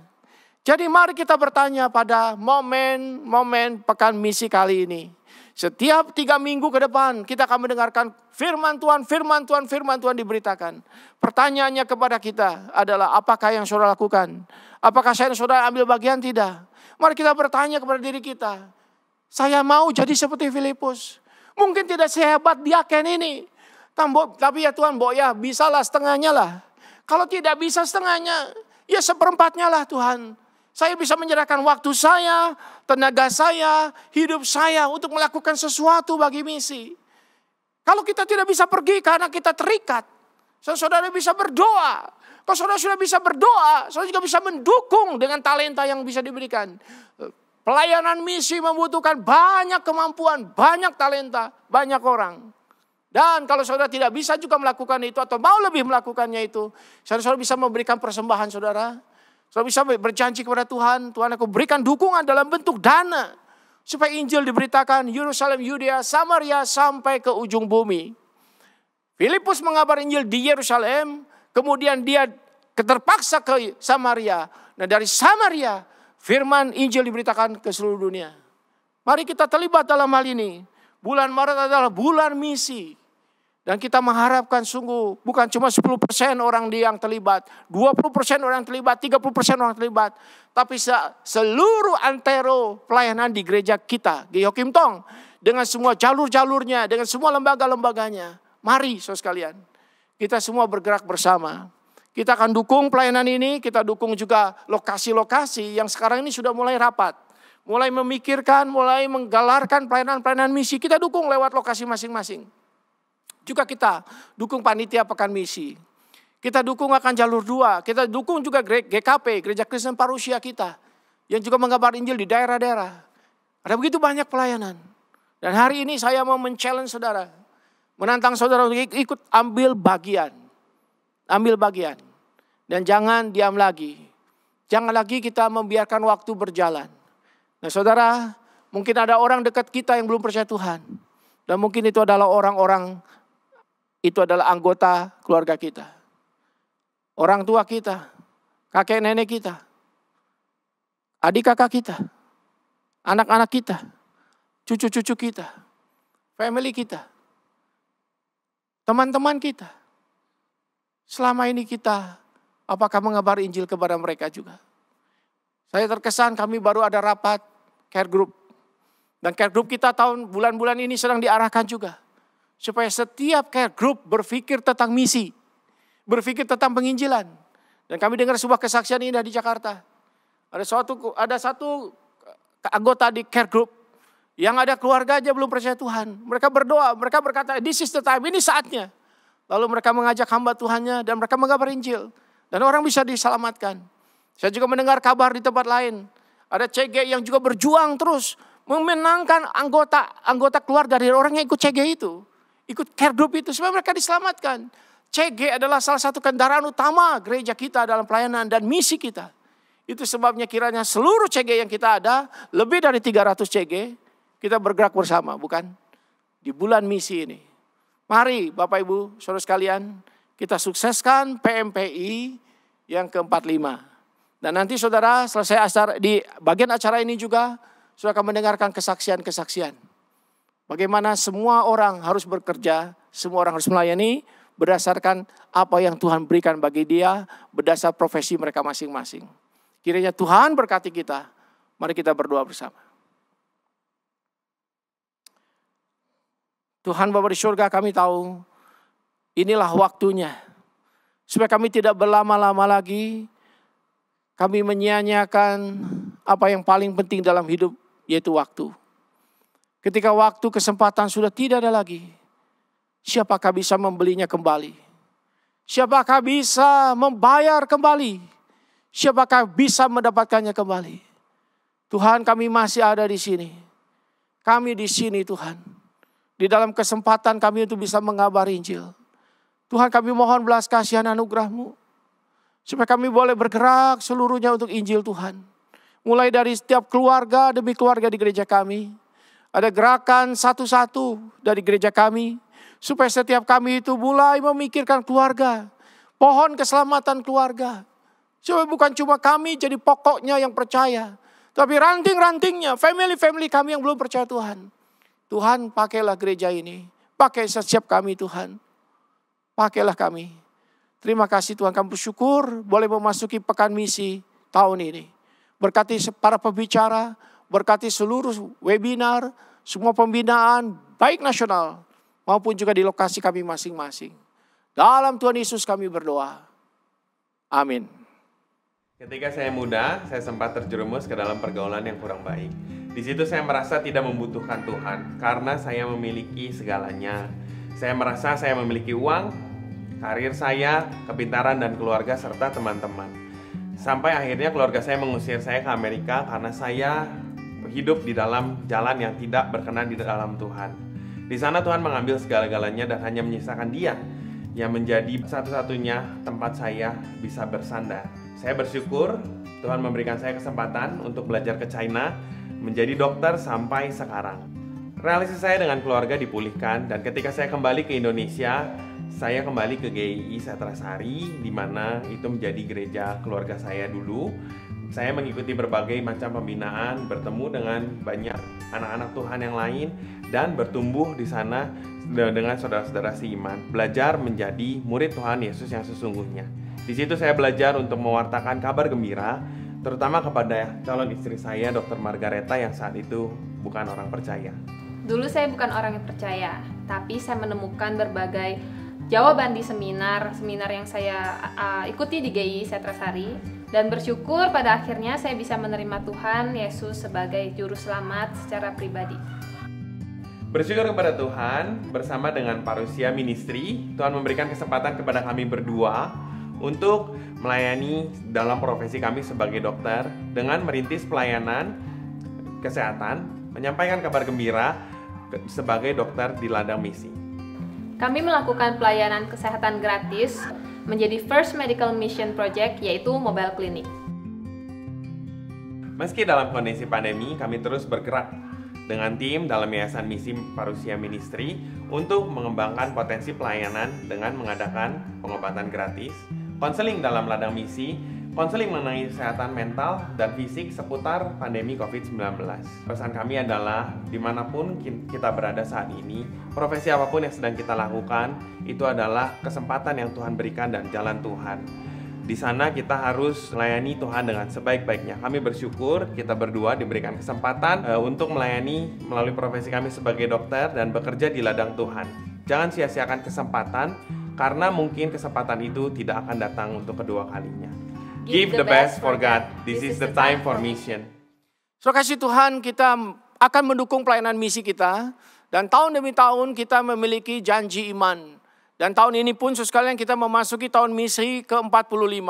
Jadi mari kita bertanya pada momen-momen pekan misi kali ini. Setiap 3 minggu ke depan kita akan mendengarkan firman Tuhan diberitakan. Pertanyaannya kepada kita adalah apakah yang saudara lakukan? Apakah saya dan saudara ambil bagian? Tidak. Mari kita bertanya kepada diri kita. Saya mau jadi seperti Filipus. Mungkin tidak sehebat Diaken ini. Tapi ya Tuhan, bisalah setengahnya lah. Kalau tidak bisa setengahnya, ya seperempatnya lah Tuhan. Saya bisa menyerahkan waktu saya, tenaga saya, hidup saya untuk melakukan sesuatu bagi misi. Kalau kita tidak bisa pergi karena kita terikat, saudara bisa berdoa. Kalau saudara sudah bisa berdoa, saudara juga bisa mendukung dengan talenta yang bisa diberikan. Pelayanan misi membutuhkan banyak kemampuan, banyak talenta, banyak orang. Dan kalau saudara tidak bisa juga melakukan itu atau mau lebih melakukannya itu, saudara bisa memberikan persembahan saudara. Saudara bisa berjanji kepada Tuhan, Tuhan aku berikan dukungan dalam bentuk dana. Supaya Injil diberitakan Yerusalem, Yudea, Samaria sampai ke ujung bumi. Filipus mengabar Injil di Yerusalem, kemudian dia terpaksa ke Samaria. Nah dari Samaria, firman Injil diberitakan ke seluruh dunia. Mari kita terlibat dalam hal ini. Bulan Maret adalah bulan misi. Dan kita mengharapkan sungguh bukan cuma 10% orang yang terlibat, 20% orang terlibat, 30% orang terlibat. Tapi seluruh antero pelayanan di gereja kita, Gereja Kim Tong, dengan semua jalur-jalurnya, dengan semua lembaga-lembaganya. Mari saudara sekalian, kita semua bergerak bersama. Kita akan dukung pelayanan ini, kita dukung juga lokasi-lokasi yang sekarang ini sudah mulai rapat. Mulai memikirkan, mulai menggalarkan pelayanan-pelayanan misi. Kita dukung lewat lokasi masing-masing. Juga kita dukung panitia pekan misi. Kita dukung akan jalur 2. Kita dukung juga GKP, Gereja Kristen Parusia kita. Yang juga mengabar Injil di daerah-daerah. Ada begitu banyak pelayanan. Dan hari ini saya mau men-challenge saudara. Menantang saudara untuk ikut ambil bagian. Ambil bagian. Dan jangan diam lagi. Jangan lagi kita membiarkan waktu berjalan. Nah saudara, mungkin ada orang dekat kita yang belum percaya Tuhan. Dan mungkin itu adalah itu adalah anggota keluarga kita. Orang tua kita, kakek nenek kita, adik kakak kita, anak-anak kita, cucu-cucu kita, family kita, teman-teman kita. Selama ini kita apakah mengabar Injil kepada mereka juga? Saya terkesan kami baru ada rapat care group. Dan care group kita bulan-bulan ini sedang diarahkan juga. Supaya setiap care group berpikir tentang misi. Berpikir tentang penginjilan. Dan kami dengar sebuah kesaksian indah di Jakarta. Ada satu anggota di care group. Yang ada keluarga aja belum percaya Tuhan. Mereka berdoa, mereka berkata, this is the time, ini saatnya. Lalu mereka mengajak hamba Tuhannya dan mereka mengabar Injil. Dan orang bisa diselamatkan. Saya juga mendengar kabar di tempat lain. Ada CG yang juga berjuang terus. Memenangkan anggota keluarga dari orang yang ikut CG itu. Ikut care group itu supaya mereka diselamatkan. CG adalah salah satu kendaraan utama gereja kita dalam pelayanan dan misi kita. Itu sebabnya kiranya seluruh CG yang kita ada, lebih dari 300 CG, kita bergerak bersama, bukan? Di bulan misi ini. Mari Bapak Ibu, saudara sekalian, kita sukseskan PMPI yang ke-45. Dan nanti saudara selesai di bagian acara ini juga, saudara akan mendengarkan kesaksian-kesaksian. Bagaimana semua orang harus bekerja, semua orang harus melayani berdasarkan apa yang Tuhan berikan bagi dia, berdasar profesi mereka masing-masing. Kiranya Tuhan berkati kita. Mari kita berdoa bersama. Tuhan Bapa di surga, kami tahu inilah waktunya. Supaya kami tidak berlama-lama lagi. Kami menyia-nyiakan apa yang paling penting dalam hidup, yaitu waktu. Ketika waktu kesempatan sudah tidak ada lagi, siapakah bisa membelinya kembali? Siapakah bisa membayar kembali? Siapakah bisa mendapatkannya kembali? Tuhan, kami masih ada di sini. Kami di sini Tuhan. Di dalam kesempatan kami untuk bisa mengabari Injil. Tuhan, kami mohon belas kasihan anugerah-Mu. Supaya kami boleh bergerak seluruhnya untuk Injil Tuhan. Mulai dari setiap keluarga demi keluarga di gereja kami. Ada gerakan satu-satu dari gereja kami. Supaya setiap kami itu mulai memikirkan keluarga. Pohon keselamatan keluarga. Supaya bukan cuma kami jadi pokoknya yang percaya. Tapi ranting-rantingnya, family-family kami yang belum percaya Tuhan. Tuhan, pakailah gereja ini. Pakai setiap kami Tuhan. Pakailah kami. Terima kasih Tuhan, kami bersyukur boleh memasuki pekan misi tahun ini. Berkati para pembicara, berkati seluruh webinar, semua pembinaan, baik nasional maupun juga di lokasi kami masing-masing. Dalam Tuhan Yesus kami berdoa. Amin. Ketika saya muda, saya sempat terjerumus ke dalam pergaulan yang kurang baik. Di situ saya merasa tidak membutuhkan Tuhan karena saya memiliki segalanya. Saya merasa saya memiliki uang, karir saya, kepintaran dan keluarga serta teman-teman. Sampai akhirnya keluarga saya mengusir saya ke Amerika karena saya hidup di dalam jalan yang tidak berkenan di dalam Tuhan. Di sana Tuhan mengambil segala-galanya dan hanya menyisakan Dia yang menjadi satu-satunya tempat saya bisa bersandar. Saya bersyukur Tuhan memberikan saya kesempatan untuk belajar ke China, menjadi dokter sampai sekarang. Relasi saya dengan keluarga dipulihkan dan ketika saya kembali ke Indonesia, saya kembali ke GII Setrasari, di mana itu menjadi gereja keluarga saya dulu. Saya mengikuti berbagai macam pembinaan, bertemu dengan banyak anak-anak Tuhan yang lain, dan bertumbuh di sana dengan saudara-saudara seiman, belajar menjadi murid Tuhan Yesus yang sesungguhnya. Di situ saya belajar untuk mewartakan kabar gembira, terutama kepada calon istri saya, Dr. Margareta, yang saat itu bukan orang percaya. Dulu saya bukan orang yang percaya, tapi saya menemukan berbagai jawaban di seminar yang saya ikuti di GI Setrasari, dan bersyukur pada akhirnya saya bisa menerima Tuhan Yesus sebagai juru selamat secara pribadi. Bersyukur kepada Tuhan, bersama dengan Parusia Ministry, Tuhan memberikan kesempatan kepada kami berdua untuk melayani dalam profesi kami sebagai dokter dengan merintis pelayanan kesehatan, menyampaikan kabar gembira sebagai dokter di ladang misi. Kami melakukan pelayanan kesehatan gratis menjadi First Medical Mission Project, yaitu mobile clinic. Meski dalam kondisi pandemi, kami terus bergerak dengan tim dalam Yayasan Misi Parusia Ministry untuk mengembangkan potensi pelayanan dengan mengadakan pengobatan gratis, konseling dalam ladang misi, konseling mengenai kesehatan mental dan fisik seputar pandemi COVID-19. Pesan kami adalah, dimanapun kita berada saat ini, profesi apapun yang sedang kita lakukan, itu adalah kesempatan yang Tuhan berikan dan jalan Tuhan. Di sana kita harus melayani Tuhan dengan sebaik-baiknya. Kami bersyukur kita berdua diberikan kesempatan untuk melayani melalui profesi kami sebagai dokter dan bekerja di ladang Tuhan. Jangan sia-siakan kesempatan, karena mungkin kesempatan itu tidak akan datang untuk kedua kalinya. Give the best for God. This is the time for mission. So kasih Tuhan, kita akan mendukung pelayanan misi kita. Dan tahun demi tahun kita memiliki janji iman. Dan tahun ini pun sekalian kita memasuki tahun misi ke-45.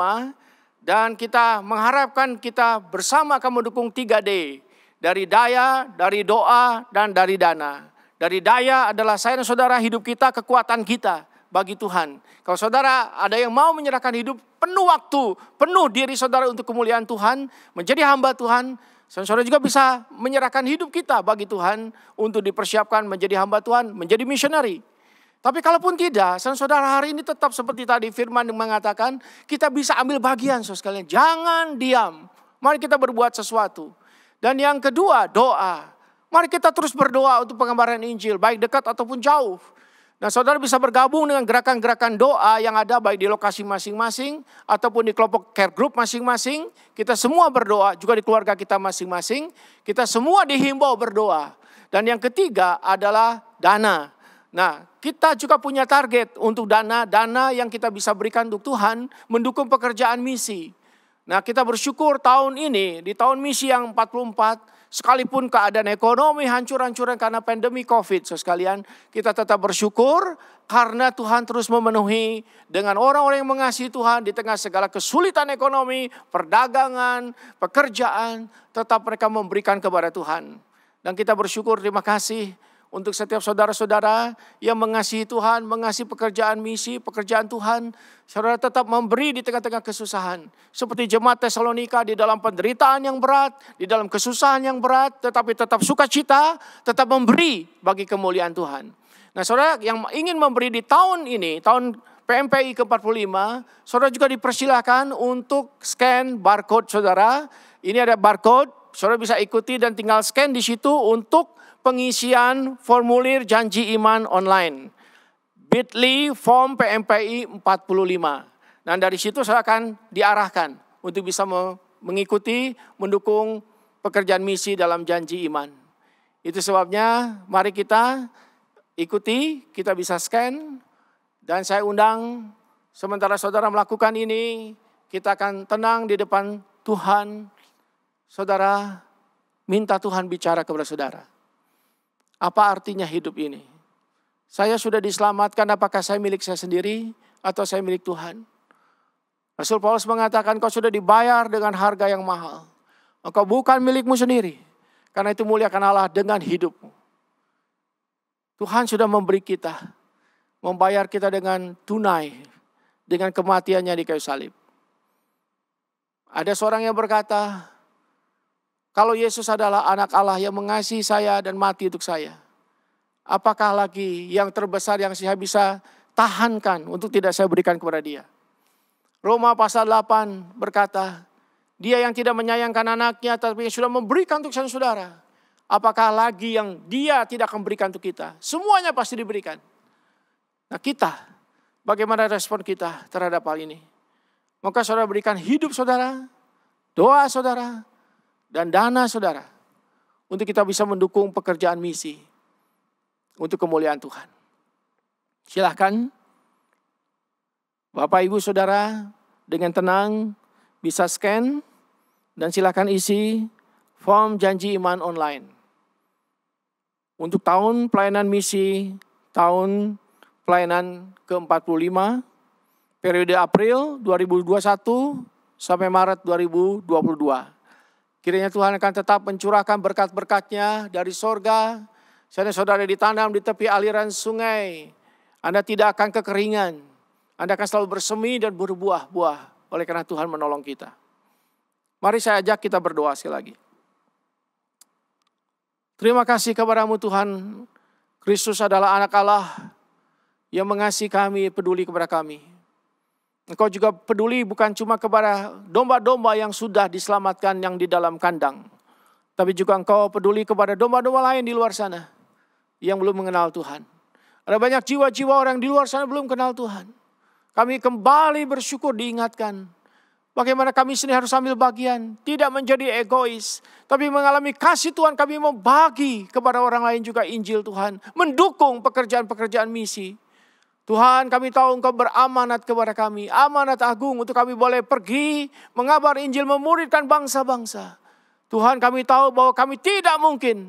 Dan kita mengharapkan kita bersama akan mendukung 3D. Dari daya, dari doa, dan dari dana. Dari daya adalah saya dan saudara, hidup kita, kekuatan kita bagi Tuhan. Kalau saudara ada yang mau menyerahkan hidup penuh waktu, penuh diri saudara untuk kemuliaan Tuhan, menjadi hamba Tuhan, saudara juga bisa menyerahkan hidup kita bagi Tuhan untuk dipersiapkan menjadi hamba Tuhan, menjadi misionari. Tapi kalaupun tidak, saudara hari ini tetap seperti tadi firman yang mengatakan, kita bisa ambil bagian saudara sekalian. Jangan diam, mari kita berbuat sesuatu. Dan yang kedua, doa. Mari kita terus berdoa untuk pengabaran Injil, baik dekat ataupun jauh. Nah, saudara bisa bergabung dengan gerakan-gerakan doa yang ada baik di lokasi masing-masing ataupun di kelompok care group masing-masing. Kita semua berdoa, juga di keluarga kita masing-masing. Kita semua dihimbau berdoa. Dan yang ketiga adalah dana. Nah, kita juga punya target untuk dana yang kita bisa berikan untuk Tuhan mendukung pekerjaan misi. Nah, kita bersyukur tahun ini, di tahun misi yang 44, sekalipun keadaan ekonomi hancur-hancuran karena pandemi COVID, sekalian, kita tetap bersyukur karena Tuhan terus memenuhi dengan orang-orang yang mengasihi Tuhan di tengah segala kesulitan ekonomi, perdagangan, pekerjaan, tetap mereka memberikan kepada Tuhan. Dan kita bersyukur, terima kasih untuk setiap saudara-saudara yang mengasihi Tuhan, mengasihi pekerjaan misi, pekerjaan Tuhan. Saudara tetap memberi di tengah-tengah kesusahan. Seperti jemaat Tesalonika di dalam penderitaan yang berat, di dalam kesusahan yang berat, tetapi tetap sukacita, tetap memberi bagi kemuliaan Tuhan. Nah, saudara yang ingin memberi di tahun ini, tahun PMPI ke-45, saudara juga dipersilakan untuk scan barcode saudara. Ini ada barcode, saudara bisa ikuti dan tinggal scan di situ untuk pengisian formulir janji iman online. bit.ly form PMPI 45. Dan dari situ saya akan diarahkan untuk bisa mengikuti, mendukung pekerjaan misi dalam janji iman. Itu sebabnya mari kita ikuti, kita bisa scan. Dan saya undang, sementara saudara melakukan ini, kita akan tenang di depan Tuhan. Saudara, minta Tuhan bicara kepada saudara. Apa artinya hidup ini? Saya sudah diselamatkan, apakah saya milik saya sendiri atau saya milik Tuhan? Rasul Paulus mengatakan kau sudah dibayar dengan harga yang mahal. Engkau bukan milikmu sendiri. Karena itu muliakan Allah dengan hidupmu. Tuhan sudah memberi kita, membayar kita dengan tunai, dengan kematiannya di kayu salib. Ada seorang yang berkata, kalau Yesus adalah anak Allah yang mengasihi saya dan mati untuk saya, apakah lagi yang terbesar yang saya bisa tahankan untuk tidak saya berikan kepada dia? Roma pasal 8 berkata, Dia yang tidak menyayangkan anaknya, tapi yang sudah memberikan untuk saudara. Apakah lagi yang dia tidak akan berikan untuk kita? Semuanya pasti diberikan. Nah kita, bagaimana respon kita terhadap hal ini? Maka saudara berikan hidup saudara, doa saudara, dan dana saudara. Untuk kita bisa mendukung pekerjaan misi. Untuk kemuliaan Tuhan. Silahkan Bapak Ibu Saudara dengan tenang bisa scan dan silahkan isi form janji iman online. Untuk tahun pelayanan misi, tahun pelayanan ke-45, periode April 2021 sampai Maret 2022. Kiranya Tuhan akan tetap mencurahkan berkat-berkat-Nya dari sorga. Saudara ditanam di tepi aliran sungai, Anda tidak akan kekeringan. Anda akan selalu bersemi dan berbuah-buah oleh karena Tuhan menolong kita. Mari saya ajak kita berdoa sekali lagi. Terima kasih kepadamu Tuhan. Kristus adalah anak Allah yang mengasihi kami, peduli kepada kami. Engkau juga peduli bukan cuma kepada domba-domba yang sudah diselamatkan yang di dalam kandang. Tapi juga Engkau peduli kepada domba-domba lain di luar sana yang belum mengenal Tuhan. Ada banyak jiwa-jiwa orang di luar sana belum kenal Tuhan. Kami kembali bersyukur diingatkan. Bagaimana kami sendiri harus ambil bagian. Tidak menjadi egois. Tapi mengalami kasih Tuhan, kami membagi kepada orang lain juga Injil Tuhan. Mendukung pekerjaan-pekerjaan misi. Tuhan, kami tahu Engkau beramanat kepada kami. Amanat agung untuk kami boleh pergi mengabar Injil, memuridkan bangsa-bangsa. Tuhan, kami tahu bahwa kami tidak mungkin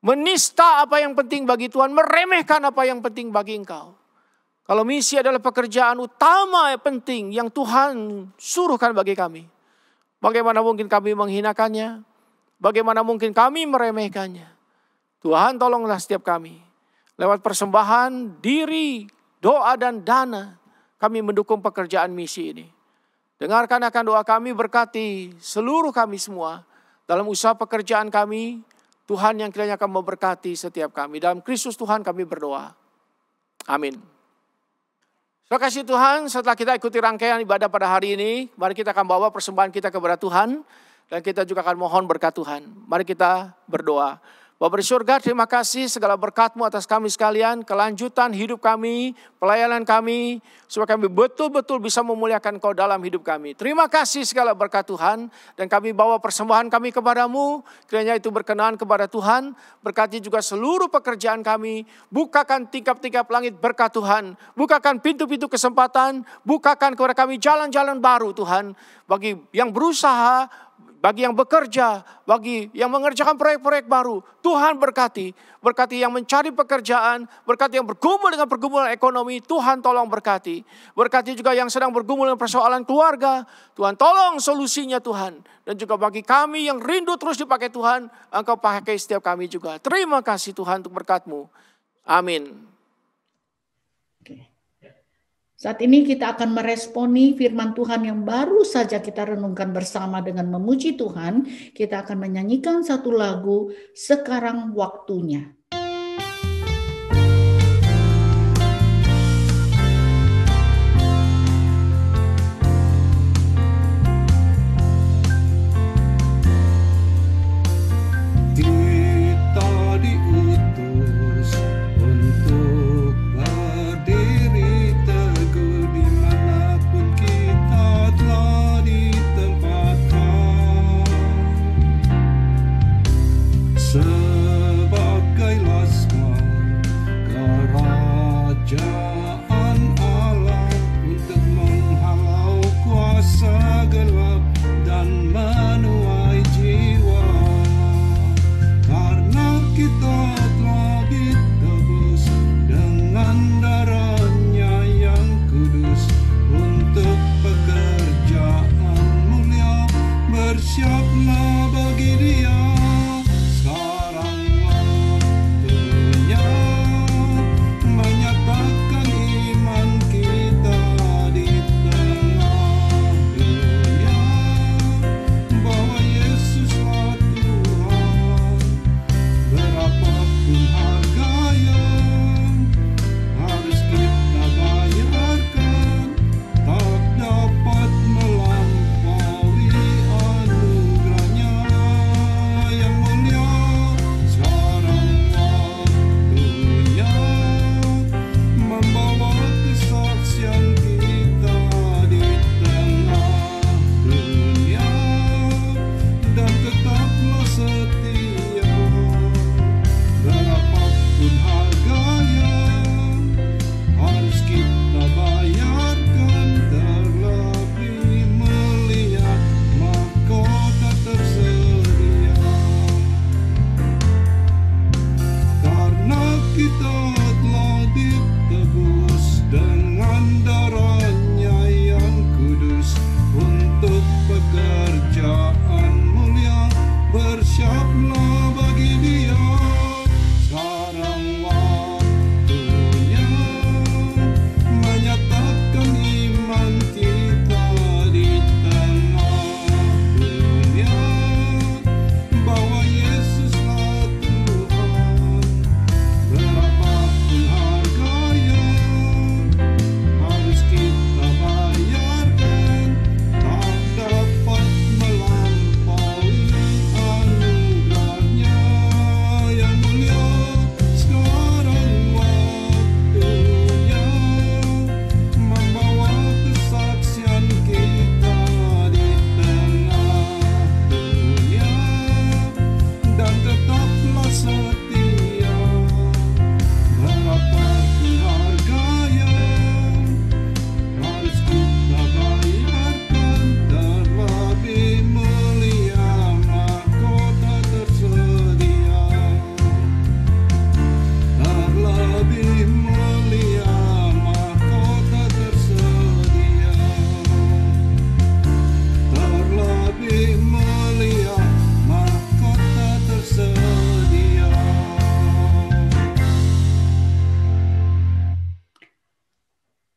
menista apa yang penting bagi Tuhan, meremehkan apa yang penting bagi Engkau. Kalau misi adalah pekerjaan utama yang penting yang Tuhan suruhkan bagi kami. Bagaimana mungkin kami menghinakannya? Bagaimana mungkin kami meremehkannya? Tuhan, tolonglah setiap kami. Lewat persembahan, diri, doa dan dana, kami mendukung pekerjaan misi ini. Dengarkan akan doa kami, berkati seluruh kami semua. Dalam usaha pekerjaan kami, Tuhan yang kiranya akan memberkati setiap kami. Dalam Kristus Tuhan kami berdoa. Amin. Terima kasih Tuhan, setelah kita ikuti rangkaian ibadah pada hari ini, mari kita akan bawa persembahan kita kepada Tuhan. Dan kita juga akan mohon berkat Tuhan. Mari kita berdoa. Bapa di surga, terima kasih segala berkat-Mu atas kami sekalian, kelanjutan hidup kami, pelayanan kami, supaya kami betul-betul bisa memuliakan Kau dalam hidup kami. Terima kasih segala berkat Tuhan, dan kami bawa persembahan kami kepadamu, kiranya itu berkenan kepada Tuhan, berkati juga seluruh pekerjaan kami, bukakan tingkap-tingkap langit berkat Tuhan, bukakan pintu-pintu kesempatan, bukakan kepada kami jalan-jalan baru Tuhan, bagi yang berusaha, bagi yang bekerja, bagi yang mengerjakan proyek-proyek baru, Tuhan berkati. Berkati yang mencari pekerjaan, berkati yang bergumul dengan pergumulan ekonomi, Tuhan tolong berkati. Berkati juga yang sedang bergumul dengan persoalan keluarga, Tuhan tolong solusinya Tuhan. Dan juga bagi kami yang rindu terus dipakai Tuhan, Engkau pakai setiap kami juga. Terima kasih Tuhan untuk berkat-Mu. Amin. Saat ini kita akan meresponi firman Tuhan yang baru saja kita renungkan bersama dengan memuji Tuhan. Kita akan menyanyikan satu lagu, Sekarang Waktunya. Sebagai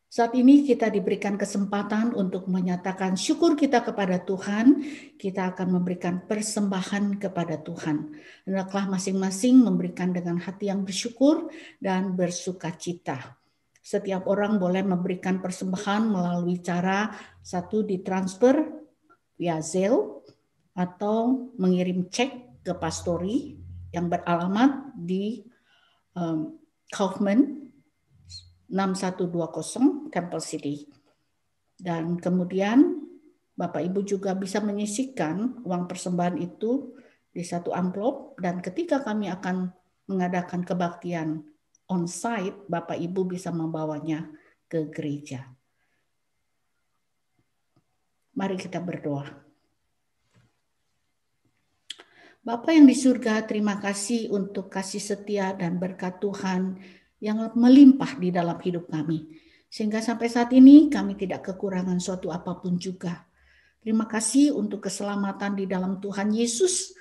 Saat ini kita diberikan kesempatan untuk menyatakan syukur kita kepada Tuhan. Kita akan memberikan persembahan kepada Tuhan. Hendaklah masing-masing memberikan dengan hati yang bersyukur dan bersukacita. Setiap orang boleh memberikan persembahan melalui cara satu ditransfer via Zelle atau mengirim cek ke pastori yang beralamat di Kaufman 6120 Temple City. Dan kemudian Bapak Ibu juga bisa menyisihkan uang persembahan itu di satu amplop, dan ketika kami akan mengadakan kebaktian on-site, Bapak Ibu bisa membawanya ke gereja. Mari kita berdoa. Bapa yang di surga, terima kasih untuk kasih setia dan berkat Tuhan yang melimpah di dalam hidup kami. Sehingga sampai saat ini kami tidak kekurangan suatu apapun juga. Terima kasih untuk keselamatan di dalam Tuhan Yesus.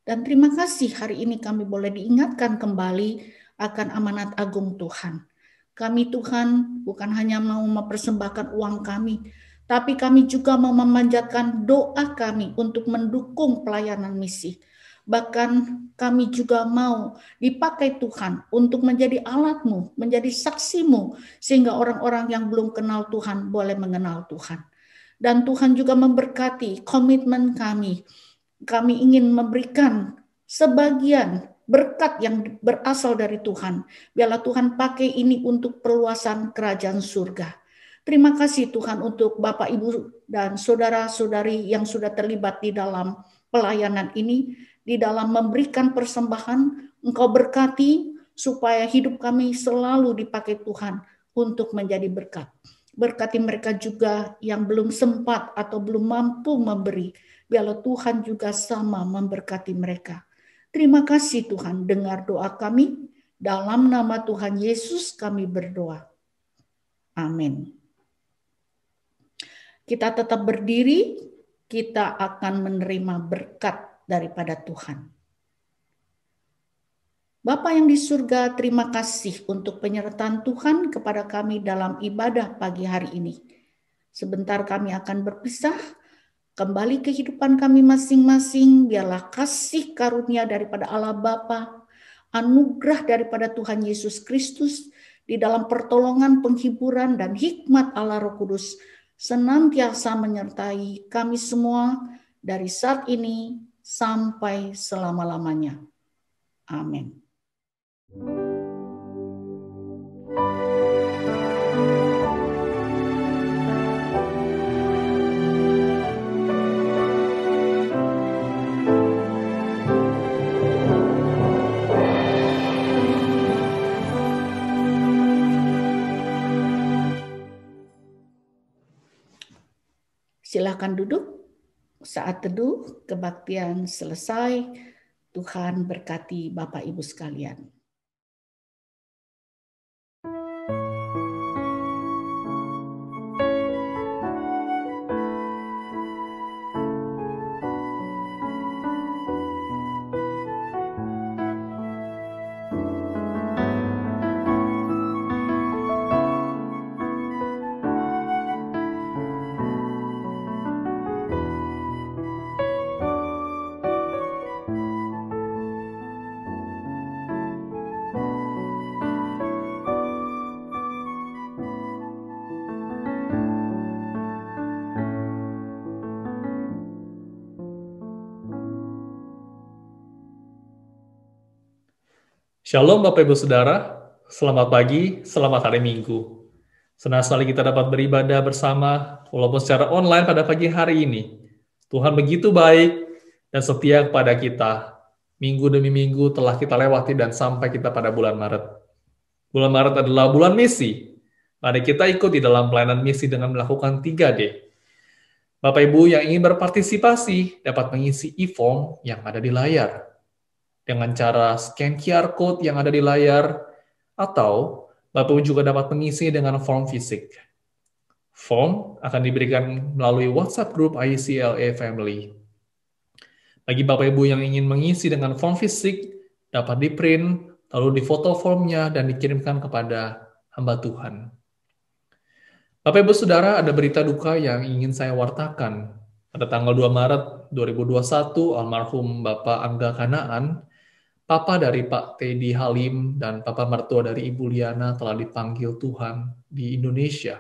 Dan terima kasih hari ini kami boleh diingatkan kembali akan amanat agung Tuhan. Kami Tuhan bukan hanya mau mempersembahkan uang kami, tapi kami juga mau memanjatkan doa kami untuk mendukung pelayanan misi. Bahkan kami juga mau dipakai Tuhan untuk menjadi alat-Mu, menjadi saksi-Mu, sehingga orang-orang yang belum kenal Tuhan boleh mengenal Tuhan. Dan Tuhan juga memberkati komitmen kami. Kami ingin memberikan sebagian berkat yang berasal dari Tuhan. Biarlah Tuhan pakai ini untuk perluasan kerajaan surga. Terima kasih Tuhan untuk Bapak, Ibu, dan saudara-saudari yang sudah terlibat di dalam pelayanan ini. Di dalam memberikan persembahan, Engkau berkati supaya hidup kami selalu dipakai Tuhan untuk menjadi berkat. Berkati mereka juga yang belum sempat atau belum mampu memberi. Biarlah Tuhan juga sama memberkati mereka. Terima kasih Tuhan, dengar doa kami. Dalam nama Tuhan Yesus kami berdoa. Amin. Kita tetap berdiri, kita akan menerima berkat daripada Tuhan. Bapa yang di surga, terima kasih untuk penyertaan Tuhan kepada kami dalam ibadah pagi hari ini. Sebentar kami akan berpisah, kembali kehidupan kami masing-masing. Biarlah kasih karunia daripada Allah Bapa, anugerah daripada Tuhan Yesus Kristus, di dalam pertolongan, penghiburan, dan hikmat Allah Roh Kudus senantiasa menyertai kami semua dari saat ini sampai selama-lamanya. Amin. Silakan duduk. Saat teduh kebaktian selesai. Tuhan berkati Bapak Ibu sekalian. Shalom Bapak Ibu Saudara, selamat pagi, selamat hari Minggu. Senang sekali kita dapat beribadah bersama, walaupun secara online pada pagi hari ini. Tuhan begitu baik dan setia kepada kita. Minggu demi minggu telah kita lewati dan sampai kita pada bulan Maret. Bulan Maret adalah bulan misi. Mari kita ikuti dalam pelayanan misi dengan melakukan 3D. Bapak Ibu yang ingin berpartisipasi dapat mengisi e-form yang ada di layar dengan cara scan QR code yang ada di layar, atau Bapak Ibu juga dapat mengisi dengan form fisik. Form akan diberikan melalui WhatsApp grup ICLA Family. Bagi Bapak Ibu yang ingin mengisi dengan form fisik, dapat di-print, lalu difoto formnya dan dikirimkan kepada hamba Tuhan. Bapak Ibu Saudara, ada berita duka yang ingin saya wartakan. Pada tanggal 2 Maret 2021, almarhum Bapak Angga Kanaan, Papa dari Pak Teddy Halim, dan Papa mertua dari Ibu Liana telah dipanggil Tuhan di Indonesia.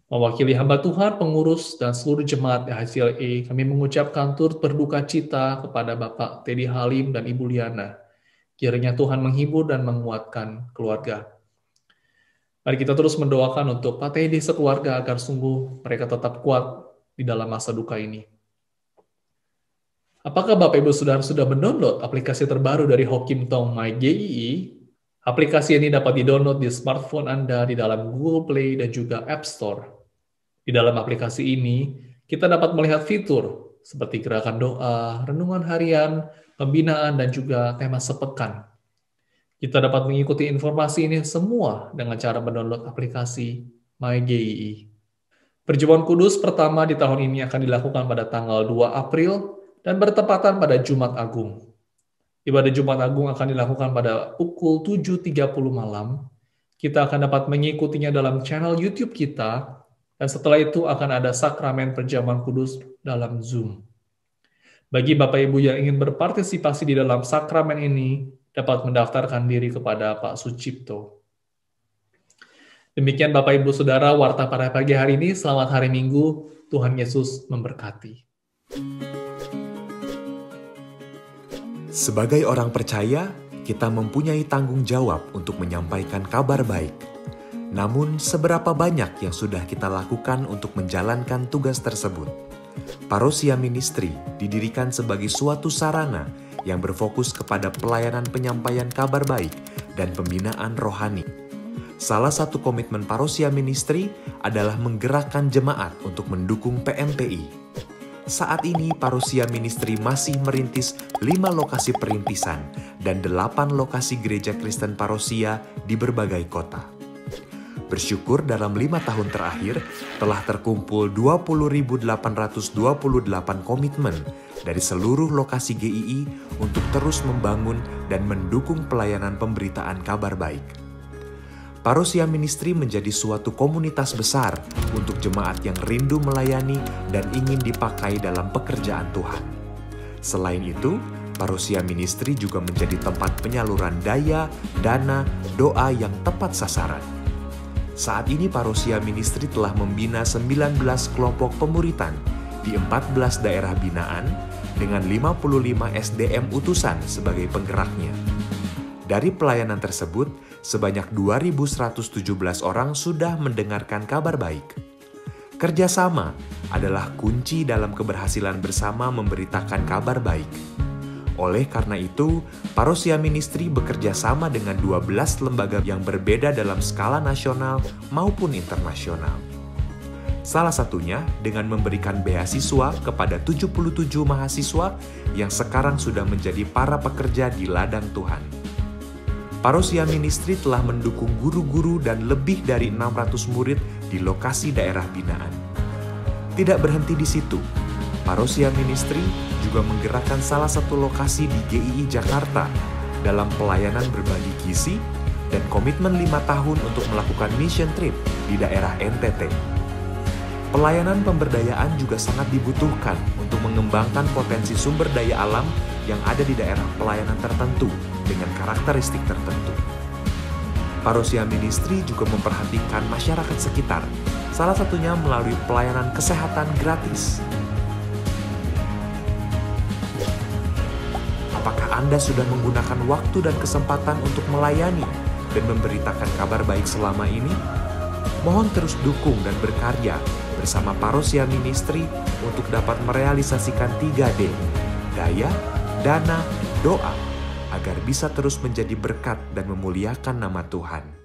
Mewakili hamba Tuhan, pengurus, dan seluruh jemaat HCLA, kami mengucapkan turut berduka cita kepada Bapak Teddy Halim dan Ibu Liana. Kiranya Tuhan menghibur dan menguatkan keluarga. Mari kita terus mendoakan untuk Pak Teddy sekeluarga agar sungguh mereka tetap kuat di dalam masa duka ini. Apakah Bapak Ibu Saudara sudah mendownload aplikasi terbaru dari Hokim Tong MyGII? Aplikasi ini dapat didownload di smartphone Anda di dalam Google Play dan juga App Store. Di dalam aplikasi ini, kita dapat melihat fitur seperti gerakan doa, renungan harian, pembinaan, dan juga tema sepekan. Kita dapat mengikuti informasi ini semua dengan cara mendownload aplikasi MyGII. Perjamuan Kudus pertama di tahun ini akan dilakukan pada tanggal 2 April dan bertepatan pada Jumat Agung. Ibadah Jumat Agung akan dilakukan pada pukul 7.30 malam. Kita akan dapat mengikutinya dalam channel YouTube kita, dan setelah itu akan ada sakramen perjamuan kudus dalam Zoom. Bagi Bapak Ibu yang ingin berpartisipasi di dalam sakramen ini, dapat mendaftarkan diri kepada Pak Sucipto. Demikian Bapak Ibu Saudara, warta pada pagi hari ini. Selamat hari Minggu, Tuhan Yesus memberkati. Sebagai orang percaya, kita mempunyai tanggung jawab untuk menyampaikan kabar baik. Namun, seberapa banyak yang sudah kita lakukan untuk menjalankan tugas tersebut? Parosia Ministry didirikan sebagai suatu sarana yang berfokus kepada pelayanan penyampaian kabar baik dan pembinaan rohani. Salah satu komitmen Parosia Ministry adalah menggerakkan jemaat untuk mendukung PMPI. Saat ini Parosia Ministry masih merintis 5 lokasi perintisan dan 8 lokasi gereja Kristen Parosia di berbagai kota. Bersyukur dalam 5 tahun terakhir telah terkumpul 20.828 komitmen dari seluruh lokasi GII untuk terus membangun dan mendukung pelayanan pemberitaan kabar baik. Parosia Ministry menjadi suatu komunitas besar untuk jemaat yang rindu melayani dan ingin dipakai dalam pekerjaan Tuhan. Selain itu, Parosia Ministry juga menjadi tempat penyaluran daya, dana, doa yang tepat sasaran. Saat ini Parosia Ministry telah membina 19 kelompok pemuritan di 14 daerah binaan dengan 55 SDM utusan sebagai penggeraknya. Dari pelayanan tersebut, sebanyak 2.117 orang sudah mendengarkan kabar baik. Kerjasama adalah kunci dalam keberhasilan bersama memberitakan kabar baik. Oleh karena itu, Parosia Ministry bekerja sama dengan 12 lembaga yang berbeda dalam skala nasional maupun internasional. Salah satunya dengan memberikan beasiswa kepada 77 mahasiswa yang sekarang sudah menjadi para pekerja di ladang Tuhan. Parosia Ministry telah mendukung guru-guru dan lebih dari 600 murid di lokasi daerah binaan. Tidak berhenti di situ, Parosia Ministry juga menggerakkan salah satu lokasi di GII Jakarta dalam pelayanan berbagi gizi dan komitmen 5 tahun untuk melakukan mission trip di daerah NTT. Pelayanan pemberdayaan juga sangat dibutuhkan untuk mengembangkan potensi sumber daya alam yang ada di daerah pelayanan tertentu dengan karakteristik tertentu. Parosia Ministry juga memperhatikan masyarakat sekitar, salah satunya melalui pelayanan kesehatan gratis. Apakah Anda sudah menggunakan waktu dan kesempatan untuk melayani dan memberitakan kabar baik selama ini? Mohon terus dukung dan berkarya bersama Parosia Ministry untuk dapat merealisasikan 3D, daya, dana, doa, agar bisa terus menjadi berkat dan memuliakan nama Tuhan.